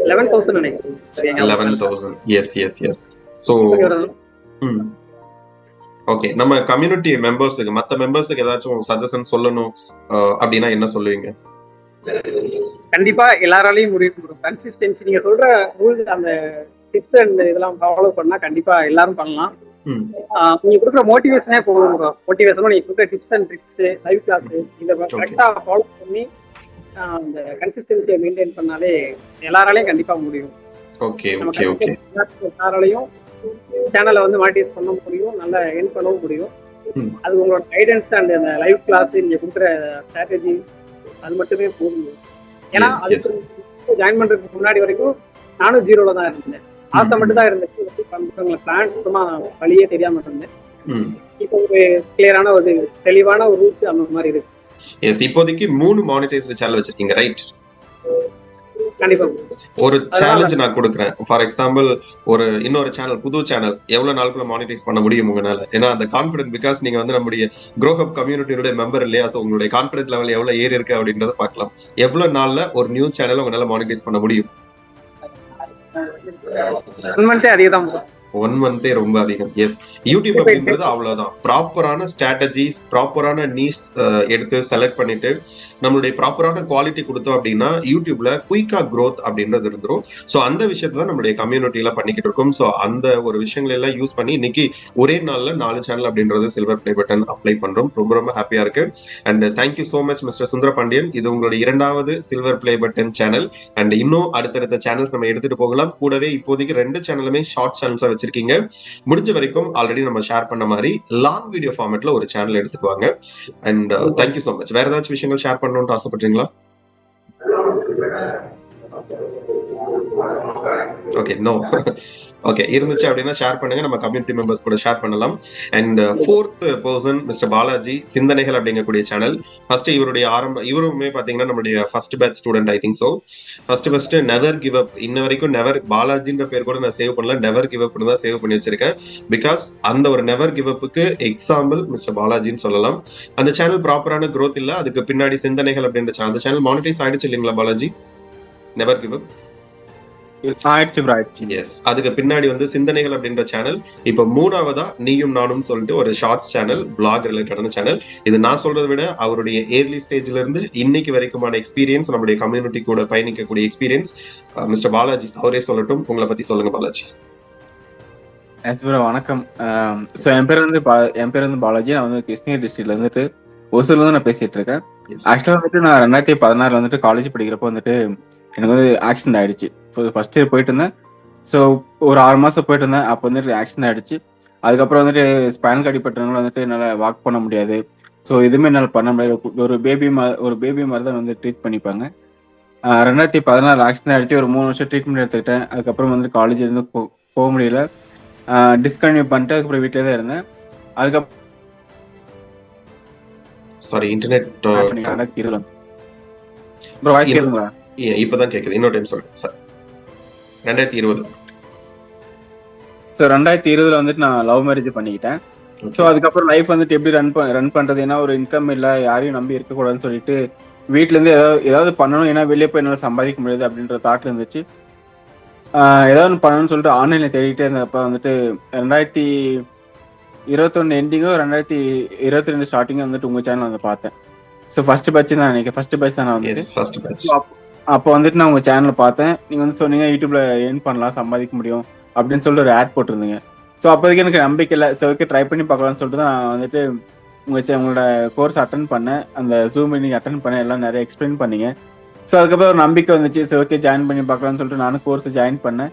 11,000 நினைக்கிறேன். சரியா ஞாபகம் இல்ல. 11,000. S yes S. ஸோ இப்படி ஒரு ஓகே, நம்ம கம்யூனிட்டி மெம்பர்ஸுக்கு மற்ற மெம்பர்ஸுக்கு ஏதாச்சும் சஜஷன் சொல்லணும் அப்படின்னா என்ன சொல்லுவீங்க? கண்டிப்பா எல்லாராலையும் முடியும். கன்சிஸ்டன்சி நீங்க சொல்ற ரூல்ஸ், அந்த டிப்ஸ் அண்ட் இதெல்லாம் ஃபாலோ பண்ணா கண்டிப்பா எல்லாரும் பண்ணலாம். நீங்க கொடுக்குற மோட்டிவேஷனே போதும் ப்ரோ. மோட்டிவேஷனும் நீங்க கொடுக்குற tips and tricks, live class இதை கரெக்டா ஃபாலோ பண்ணி அந்த கன்சிஸ்டன்சியை மெயின்டைன் பண்ணாலே எல்லாராலையும் கண்டிப்பா முடியும். Okay okay okay. எல்லாராலையும் சேனலை வந்து மானிட்டைஸ் பண்ண முடியும், நல்லா எர்ன் பண்ணவும் முடியும். அது உங்களோட கைடன்ஸ் அண்ட் அந்த லைவ் கிளாஸ் நீங்க கொடுக்குற ஸ்ட்ராட்டஜி அது மட்டுமே போதும். ஏன்னா அதுக்கு ஜாயின் பண்றதுக்கு முன்னாடி வரைக்கும் நானும் ஜீரோல தான் இருந்தேன். ஆசை மட்டும் தான் இருந்துச்சு. பிளான் சுத்தமா வழியே தெரியாம இருந்தேன். இப்போ ஒரு கிளியரான ஒரு தெளிவான ஒரு ரூட் அந்த மாதிரி இருக்கு. எஸ், இப்போதைக்கு 3 மானிட்டைஸ்டு சேனல் வச்சிருக்கீங்க, ரைட்? கண்டிப்பா. ஒரு சேலஞ்ச் நான் கொடுக்குறேன். ஃபார் எக்ஸாம்பிள், இன்னொரு சேனல், புது சேனல் எவ்வளவு நாளுக்குள்ள மானிட்டைஸ் பண்ண முடியும் உங்களால? ஏன்னா அந்த கான்ஃபிடன்ட், பிகாஸ் நீங்க வந்து நம்முடைய க்ரோ ஹப் கம்யூனிட்டியோட மெம்பர் இல்லையா? ஸோ உங்களுடைய கான்ஃபிடன்ட் லெவல் எவ்வளவு ஏறி இருக்கு அப்படின்றத பார்க்கலாம். எவ்வளவு நாள்ல ஒரு நியூ சேனல் உங்களால மானிட்டைஸ் பண்ண முடியும்? 1 month அதிகம். 1 month ரொம்ப அதிகம். எஸ், யூடியூப் அப்படின்றது அவ்வளவுதான். ப்ராப்பரான ஸ்ட்ராட்டஜிஸ், ப்ராப்பரான நீஷ் எடுத்து செலக்ட் பண்ணிட்டு நம்மளுடைய ப்ராப்பரான குவாலிட்டி கொடுத்தோம் அப்படின்னா யூடியூப்ல குயிக்கா growth அப்படின்றது இருந்துரும். ஸோ அந்த விஷயத்தை தான் நம்மளுடைய கம்யூனிட்டியில பண்ணிக்கிட்டு இருக்கோம். ஸோ அந்த ஒரு விஷயங்கள் எல்லாம் யூஸ் பண்ணி இன்னைக்கு ஒரே நாள்ல 4 சேனல் அப்படின்றது சில்வர் பிளே பட்டன் அப்ளை பண்றோம். ரொம்ப ரொம்ப ஹாப்பியா இருக்கு. And thank you so much mister Sundara Pandian. இது உங்களுடைய 2வது silver play button channel. And இன்னும் அடுத்தடுத்த சேனல்ஸ் நம்ம எடுத்துட்டு போகலாம். கூடவே இப்போதைக்கு 2 சேனலுமே ஷார்ட் சேனல்ஸா வச்சிருக்கீங்க. முடிஞ்ச வரைக்கும் ஆல்ரெடி நம்ம ஷேர் பண்ண மாதிரி லாங் வீடியோ ஃபார்மேட்ல ஒரு சேனல் எடுத்துக்குவாங்க. And thank you so much. வேற ஏதாச்சும் விஷயங்கள் ஷேர் பண்ணணும்னு ஆசைப்படுறீங்களா? Okay, no. ஓகே, இருந்துச்சு அப்படின்னா ஷேர் பண்ணுங்க, நம்ம கம்யூனிட்டி மெம்பர்ஸ் கூட ஷேர் பண்ணலாம். And 4th person mister Balaji, Sinthanaigal அப்படிங்கக்கூடிய சேனல். ஃபர்ஸ்ட் இவருமே பாத்தீங்கன்னா நம்மளுடைய first batch student, I think so. First never give up. இன்ன வரைக்கும் நெவர் பாலாஜின்ற பேர் கூட நான் சேவ் பண்ணல, நெவர் கிவ் அப் தான் சேவ் பண்ணி வச்சிருக்கேன். பிகாஸ் அந்த ஒரு நெவர் கிவ் அப்புக்கு எக்ஸாம்பிள் மிஸ்டர் பாலாஜின்னு சொல்லலாம். அந்த சேனல் ப்ராப்பரான growth இல்ல. அதுக்கு பின்னாடி சிந்தனைகள் அப்படின்ற சேனல், அந்த சேனல் மானிட்டைஸ் ஆயிடுச்சு இல்லைங்களா பாலாஜி? நெவர் கிவ் அப் ஆயிடுச்சு ப்ரோ, ஆயிடுச்சு. எஸ், அதுக்கு பின்னாடி வந்து சிந்தனைகள் அப்படின்ற சேனல். இப்ப 3வதா நீயும் நானும் சொல்லிட்டு ஒரு ஷார்ட்ஸ் சேனல், பிளாக் ரிலேட்டடான சேனல். இது நான் சொல்றதை விட அவருடைய ஏர்லி ஸ்டேஜ்ல இருந்து இன்னைக்கு வரைக்குமான எக்ஸ்பீரியன்ஸ், நம்மளுடைய கம்யூனிட்டி கூட பயணிக்கக்கூடிய எக்ஸ்பீரியன்ஸ் மிஸ்டர் பாலாஜி அவரே சொல்லட்டும். உங்களை பத்தி சொல்லுங்க பாலாஜி. எஸ் ப்ரோ, வணக்கம். ஸோ என் பேர் வந்து பாலாஜி. நான் வந்து கிருஷ்ணகிரி டிஸ்ட்ரிக்ட்ல வந்துட்டு ஒசூர்ல வந்து நான் பேசிட்டு இருக்கேன். ஆக்சுவலா வந்துட்டு நான் 2016 வந்துட்டு காலேஜ் படிக்கிறப்போ வந்துட்டு எனக்கு வந்து ஆக்சிடென்ட் ஆயிடுச்சு. ஃபர்ஸ்ட் இயர் போயிட்டு இருந்தேன். ஸோ ஒரு 6 மாசம் போயிட்டு இருந்தேன். அப்போ வந்துட்டு ஆக்சிடென்ட் ஆயிடுச்சு. அதுக்கப்புறம் வந்துட்டு ஸ்பைனல் அடிபட்டவங்களும் வந்துட்டு என்னால் வாக் பண்ண முடியாது. ஸோ எதுவுமே என்னால் பண்ண முடியாது. ஒரு பேபி மாதிரி தான் வந்து ட்ரீட் பண்ணிப்பாங்க. 2016 ஆக்சிடென்ட் ஆயிடுச்சு. ஒரு 3 வருஷம் ட்ரீட்மெண்ட் எடுத்துக்கிட்டேன். அதுக்கப்புறம் வந்துட்டு காலேஜ் இருந்து போக முடியல, டிஸ்கன்டினியூ பண்ணிட்டு அதுக்கப்புறம் வீட்டிலே தான் இருந்தேன். அதுக்கப்புறம் சாரி, இன்டர்நெட் ப்ரோ வாய்ஸ் கேளுங்களா? இப்பதான் கேக்குது. இன்னொரு டைம் சொல்லுங்க சார். 2020. ஸோ 2020 வந்துட்டு நான் லவ் மேரேஜ் பண்ணிக்கிட்டேன். ஸோ அதுக்கப்புறம் லைஃப் வந்துட்டு எப்படி ரன் பண்றது, ஏன்னா ஒரு இன்கம் இல்லை, யாரையும் நம்பி இருக்கக்கூடாதுன்னு சொல்லிட்டு வீட்டுல இருந்து ஏதாவது பண்ணணும், ஏன்னா வெளியே போய் என்னால் சம்பாதிக்க முடியாது அப்படின்ற தாட் இருந்துச்சு. ஏதாவது பண்ணணும்னு சொல்லிட்டு ஆன்லைன்ல தேடிட்டே இருந்தப்ப வந்துட்டு 2021 எண்டிங்கோ 2022 ஸ்டார்டிங்கோ வந்துட்டு உங்க சேனல் வந்து பார்த்தேன். ஸோ ஃபர்ஸ்ட் பேட்ச் தான் நினைக்கிறேன். ஃபர்ஸ்ட் பேட்ச் தான் நான் வந்துட்டு அப்போ வந்துட்டு நான் உங்க சேனலை பார்த்தேன். நீங்க வந்து சொன்னீங்க யூடியூப்ல ஏர்ன் பண்ணலாம், சம்பாதிக்க முடியும் அப்படின்னு சொல்லிட்டு ஒரு ஆட் போட்டிருந்தீங்க. ஸோ அப்போதைக்கு எனக்கு நம்பிக்கை இல்லை. ஸோ ஓகே ட்ரை பண்ணி பார்க்கலாம்னு சொல்லிட்டு தான் நான் வந்துட்டு உங்களோட கோர்ஸ் அட்டன் பண்ணேன். அந்த ஜூம் மீட்டிங் அட்டன் பண்ணேன், எல்லாம் நிறைய எக்ஸ்பிளைன் பண்ணீங்க. ஸோ அதுக்கப்புறம் ஒரு நம்பிக்கை வந்துச்சு. ஸோ ஓகே ஜாயின் பண்ணி பார்க்கலாம்னு சொல்லிட்டு நானும் கோர்ஸ் ஜாயின் பண்ணேன்.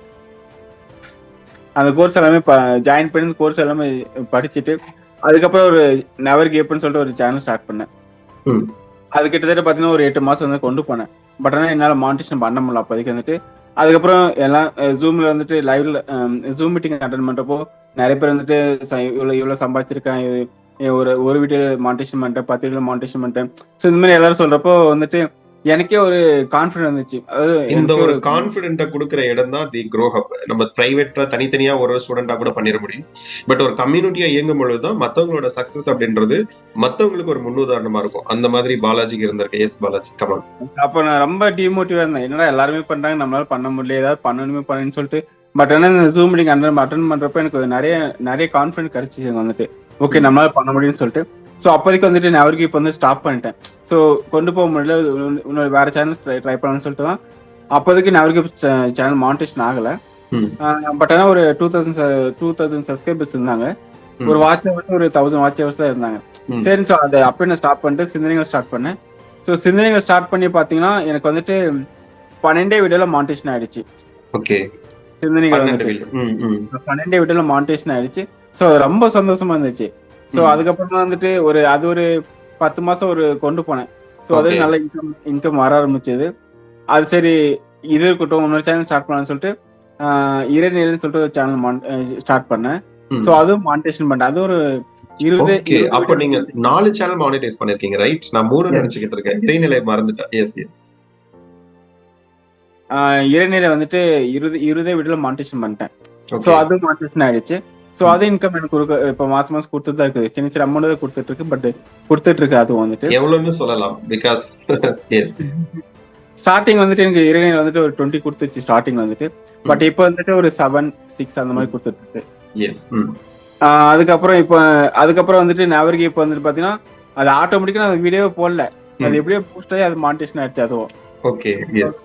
அந்த கோர்ஸ் எல்லாமே ஜாயின் பண்ணி கோர்ஸ் எல்லாமே படிச்சுட்டு அதுக்கப்புறம் ஒரு நெவர் கிவ்அப்னு சொல்லிட்டு ஒரு சேனல் ஸ்டார்ட் பண்ணேன். அது கிட்டத்தட்ட பார்த்தீங்கன்னா ஒரு 8 மாசம் வந்து கொண்டு போனேன். பட் ஆனால் என்னால் மானிட்டேஷன் பண்ண முடியல அப்போதைக்கு வந்துட்டு. அதுக்கப்புறம் எல்லாம் ஜூமில் வந்துட்டு லைவ்ல ஜூம் மீட்டிங் அட்டன் பண்ணுறப்போ நிறைய பேர் வந்துட்டு இவ்வளோ சம்பாதிச்சிருக்கேன், ஒரு வீடியோ மானிட்டேஷன் பண்ணிட்டேன், 10 வீடியோ மானிட்டேஷன் பண்ணிட்டேன். ஸோ இந்த மாதிரி எல்லாரும் சொல்கிறப்போ வந்துட்டு எனக்கே ஒரு கான்ஃபிடன்ஸ் வந்துச்சு. அதாவது இந்த ஒரு கான்ஃபிடென்ட்டை கொடுக்குற இடம் தான் தி க்ரோ ஹப். நம்ம பிரைவேட்டா தனித்தனியா ஒரு ஸ்டூடெண்டா கூட பண்ணிட முடியும். பட் ஒரு கம்யூனிட்டியா இயங்கும் பொழுதுதான் மத்தவங்களோட சக்சஸ் அப்படின்றது மத்தவங்களுக்கு ஒரு முன்னுதாரணமா இருக்கும். அந்த மாதிரி பாலாஜிக்கு இருந்திருக்கு. Yes Balaji, come on. அப்ப நான் ரொம்ப டிமோட்டிவா இருந்தேன். என்னடா எல்லாருமே பண்றாங்க, நம்மளால பண்ண முடியல, ஏதாவது பண்ணணும்னு சொல்லிட்டு. பட் ஆனா இந்த ஜூம் மீட்டிங் அட்டன் பண்றப்ப எனக்கு நிறைய கான்ஃபிடன்ஸ் கிடைச்சிச்சு வந்துட்டு. ஓகே, நம்மளால பண்ண முடியும்னு சொல்லிட்டு. ஸோ அப்போதைக்கு வந்துட்டு நான் அவருக்கு இப்போ வந்து ஸ்டாப் பண்ணிட்டேன். ஸோ கொண்டு போக முடியல, இன்னொரு வேற சேனல் ட்ரை பண்ணலாம்னு சொல்லிட்டு தான் அப்போதைக்கு நான் அவருக்கு சேனல் மானிட்டேஷன் ஆகலை. பட் ஆனால் ஒரு 2000 சப்ஸ்கிரைபர்ஸ் இருந்தாங்க. ஒரு வாட்ச் ஹவர்ஸ் ஒரு 1000 வாட்ச் ஹவர்ஸ் தான் இருந்தாங்க. சரி, ஸோ அதை அப்போ நான் ஸ்டார்ட் பண்ணிட்டு சிந்தனைகள் ஸ்டார்ட் பண்ணேன். ஸோ சிந்தனைகள் ஸ்டார்ட் பண்ணி பார்த்தீங்கன்னா எனக்கு வந்துட்டு 12 வீடியோல மானிட்டேஷன் ஆயிடுச்சு. ஓகே, சிந்தனைகள் வந்துட்டு 12 வீடியோல மானிட்டேஷன் ஆயிடுச்சு. ஸோ ரொம்ப சந்தோஷமா இருந்துச்சு. ஸோ அதுக்கப்புறமா வந்துட்டு ஒரு 10 மாசம் கொண்டு போனேன். ஸோ அது நல்ல இன்கம் வர ஆரம்பிச்சது. அது சரி, இது இருக்கட்டும், இன்னொரு சேனல் ஸ்டார்ட் பண்ணலாம்னு சொல்லிட்டு இறைநிலைன்னு சொல்லிட்டு ஒரு சேனல் ஸ்டார்ட் பண்ணேன். ஸோ அதுவும் மானிட்டேஷன் பண்ணேன். அது ஒரு 20. அப்ப நீங்க 4 சேனல் மானிட்டைஸ் பண்ணிருக்கீங்க, ரைட்? நான் 3 நினைச்சுக்கிட்டு இருக்கேன். இறைநிலை மறந்துட்டேன். Yes yes. இறைநிலை வந்துட்டு 20 வீடியோல மானிட்டேஷன் பண்ணிட்டேன். ஸோ அது மானிட்டேஷன் ஆயிடுச்சு. ஸோ அது இன்கம் எனக்கு இப்போ மாசம் கொடுத்துட்டு தான் இருக்குது. சின்ன சின்ன அமௌண்ட் தான் கொடுத்துட்டு இருக்கு. பட் கொடுத்துட்டு இருக்கு. அது வந்துட்டு எவ்வளவுன்னு சொல்லலாம். பிகாஸ் எஸ், ஸ்டார்டிங் வந்துட்டு எனக்கு இறைநிலை வந்துட்டு ஒரு 20 கொடுத்துச்சு ஸ்டார்டிங் வந்துட்டு. பட் இப்போ வந்துட்டு ஒரு 7-6 அந்த மாதிரி கொடுத்துட்டு இருக்கு. எஸ். அதுக்கப்புறம் வந்துட்டு நவருக்கு இப்போ வந்துட்டு பாத்தீங்கன்னா அது ஆட்டோமேட்டிக்கா அந்த வீடியோவே போடல. அது எப்படியோ போஸ்ட் ஆகி அது மானிட்டேஷன் ஆயிடுச்சு. அதுவும் ஓகே. எஸ்,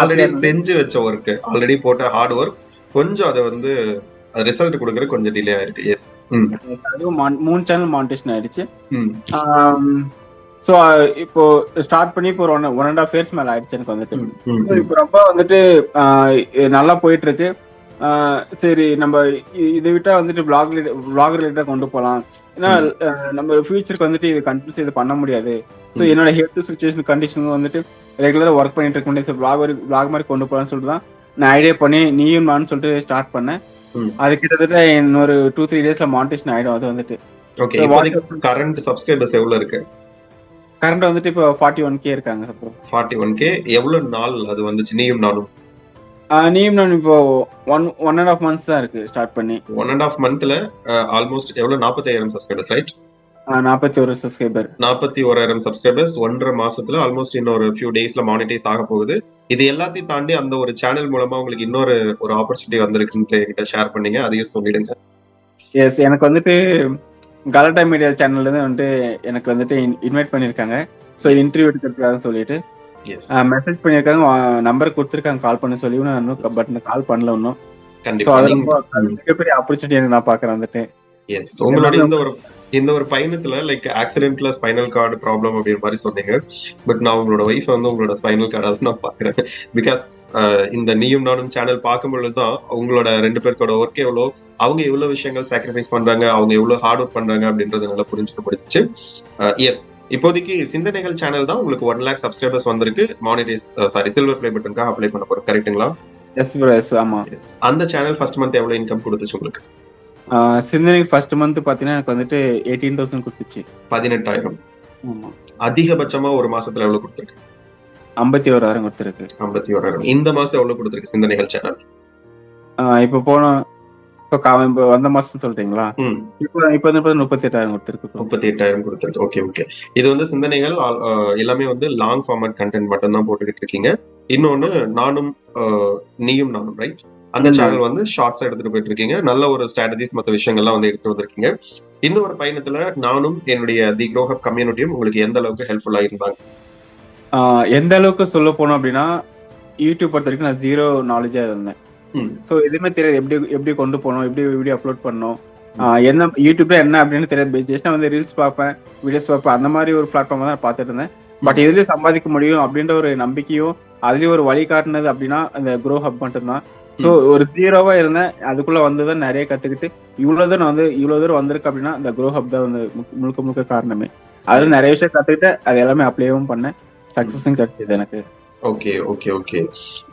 ஆல்ரெடி செஞ்சு வச்ச ஒர்க், ஆல்ரெடி போட்ட ஹார்ட் ஒர்க் கொஞ்சம் அதை வந்து ரிசல்ட் கொடுக்கற கொஞ்சம் டிலே ஆயிருக்கு. எஸ், அதுவும் 3 சேனல் மானிட்டேஷன் ஆயிடுச்சு. ஸோ இப்போ ஸ்டார்ட் பண்ணி இப்போ 1.5 years மேல ஆயிடுச்சு எனக்கு வந்துட்டு. இப்போ ரொம்ப வந்துட்டு நல்லா போயிட்டு இருக்கு. சரி, நம்ம இதை விட்டா வந்துட்டு vlog ரிலேட்டா கொண்டு போகலாம். ஏன்னா நம்ம ஃபியூச்சருக்கு வந்துட்டு இது கண்டினியூஸ் இது பண்ண முடியாது. ஸோ என்னோட ஹெல்த் சுச்சுவேஷன் கண்டிஷனுக்கு வந்துட்டு ரெகுலரா ஒர்க் பண்ணிட்டு இருக்க முடியாது. vlog மாதிரி கொண்டு போகலாம்னு சொல்லிட்டு தான் நான் ஐடியா பண்ணி நீயும் நான் சொல்லிட்டு ஸ்டார்ட் பண்ணேன். அது கிட்டத்தட்ட இன்னொரு 2-3 daysல மானிட்டேஷன் ஆயிடும். அது வந்துட்டு ஓகே. கரண்ட் சப்ஸ்கிரைபர்ஸ் எவ்வளவு இருக்கு? கரண்ட் வந்துட்டு இப்போ 41K இருக்காங்க. 41K. எவ்வளவு நாள் அது வந்துச்சு நீயும் நானும்? நீயும் நான் இப்போ 1.5 months தான் இருக்கு ஸ்டார்ட் பண்ணி. 1.5 monthல ஆல்மோஸ்ட் எவ்வளவு? 45,000 சப்ஸ்கிரைபர்ஸ், ரைட்? 41 சப்ஸ்கிரைபர். 41,000 சப்ஸ்கிரைபர்ஸ் 1.5 மாசத்துல ஆல்மோஸ்ட் இன்னொரு ஃபியூ டேஸ்ல மானிட்டைஸ் ஆக போகுது. இது எல்லாத்தையும் தாண்டி அந்த ஒரு சேனல் மூலமா உங்களுக்கு இன்னொரு ஆப்பர்ச்சுனிட்டி வந்திருக்குன்னு என்கிட்ட ஷேர் பண்ணீங்க. அதையும் சொல்லிடுங்க. எஸ், எனக்கு வந்துட்டு கலாட்டா மீடியா சேனல்ல இருந்து வந்துட்டு எனக்கு வந்துட்டு இன்வைட் பண்ணிருக்காங்க. ஸோ இன்டர்வியூ எடுக்கிறதுக்காக சொல்லிட்டு மெசேஜ் பண்ணிருக்காங்க, நம்பர் கொடுத்துருக்காங்க கால் பண்ண சொல்லி. பட் நான் கால் பண்ணல இன்னும். மிகப்பெரிய ஆப்பர்ச்சுனிட்டி நான் பாக்குறேன் வந்துட்டு. எஸ், உங்களோட இந்த ஒரு பயணத்துல லைக் ஆக்சிடென்ட்ல ஸ்பைனல் கார்டு ப்ராப்ளம் அப்படின்ற மாதிரி சொன்னீங்க. பட் நான் உங்களோட ஒய்ஃப் வந்து உங்களோட ஸ்பைனல் கார்டாக நான் பாக்குறேன். பிகாஸ் இந்த நீயும் நானும் சேனல் பார்க்கும் பொழுதுதான் உங்களோட 2 பேர்த்தோட ஒர்க் எவ்வளோ, அவங்க எவ்வளவு விஷயங்கள் சாக்ரிஃபைஸ் பண்றாங்க, அவங்க எவ்வளவு ஹார்ட் ஒர்க் பண்றாங்க அப்படின்றது நல்லா புரிஞ்சுக்க முடிஞ்சிச்சு. எஸ், இப்போதைக்கு சிந்தனைகள் சேனல் தான் உங்களுக்கு 1 lakh சப்ஸ்கிரைபர்ஸ் வந்திருக்கு. சில்வர் பிளே பட்டனுக்காக அப்ளை பண்ண போறோம், கரெக்ட்டுங்களா? Yes bro, yes. ஆமா. அந்த சேனல் ஃபர்ஸ்ட் மந்த் எவ்வளவு இன்கம் கொடுத்துச்சு உங்களுக்கு? சிந்தனை ஃபர்ஸ்ட் மந்த் பாத்தீங்கன்னா எனக்கு வந்துட்டு 18,000 கொடுத்துச்சு. 18,000. அதிகபட்சமா ஒரு மாசத்துல எவ்வளவு கொடுத்துருக்கு? 51,000 கொடுத்துருக்கு. 51,000. இந்த மாசம் எவ்வளவு கொடுத்துருக்கு சிந்தனைகள் சேனல்? இப்போ வந்த மாசம் சொல்றீங்களா? இப்போ 38,000 கொடுத்துருக்கு. 38,000 கொடுத்துருக்கு. Okay okay. இது வந்து சிந்தனைகள் எல்லாமே வந்து லாங் ஃபார்மேட் கண்டென்ட் மட்டும் தான் போட்டுக்கிட்டு இருக்கீங்க. இன்னொன்னு நானும் நீயும் நானும், ரைட்? அந்த சேனல் வந்து ஷார்ட்ஸா எடுத்துட்டு போயிட்டு இருக்கீங்க. நல்ல ஒரு ஸ்ட்ராட்டஜிஸ் மற்ற விஷயங்கள்லாம் வந்து எடுத்து வந்திருக்கீங்க. இந்த ஒரு பயணத்துல நானும் என்னுடைய தி க்ரோ ஹப் கம்யூனிட்டியும் உங்களுக்கு எந்த அளவுக்கு ஹெல்ப்ஃபுல்லா இருந்தாங்க? எந்த அளவுக்கு சொல்ல போனோம் அப்படின்னா, யூடியூப் பொறுத்த வரைக்கும் நான் 0 நாலேஜா இருந்தேன். ஸோ எதுவுமே தெரியாது. எப்படி கொண்டு போகணும், எப்படி வீடியோ அப்லோட் பண்ணணும், என்ன யூடியூப்ல என்ன அப்படின்னு தெரியாது. ஜஸ்ட் வந்து ரீல்ஸ் பார்ப்பேன், வீடியோஸ் பார்ப்பேன், அந்த மாதிரி ஒரு பிளாட்ஃபார்ம் தான் பார்த்துட்டு இருந்தேன். பட் இதுலயும் சம்பாதிக்க முடியும் அப்படின்ற ஒரு நம்பிக்கையும் அதுலயும் ஒரு வழி காட்டுனது அப்படின்னா அந்த க்ரோ ஹப் மட்டும்தான். ஸோ ஒரு 0வா இருந்தேன், அதுக்குள்ள வந்துதான் நிறைய கத்துக்கிட்டு இவ்வளவு தூரம் வந்திருக்கு அப்படின்னா இந்த க்ரோ ஹப் தான் வந்து முழுக்க காரணமே. அதுல நிறைய விஷயம் கத்துக்கிட்டு அது எல்லாமே அப்ளைவும் பண்ணேன், சக்சஸும் கிடைச்சது எனக்கு. Okay okay okay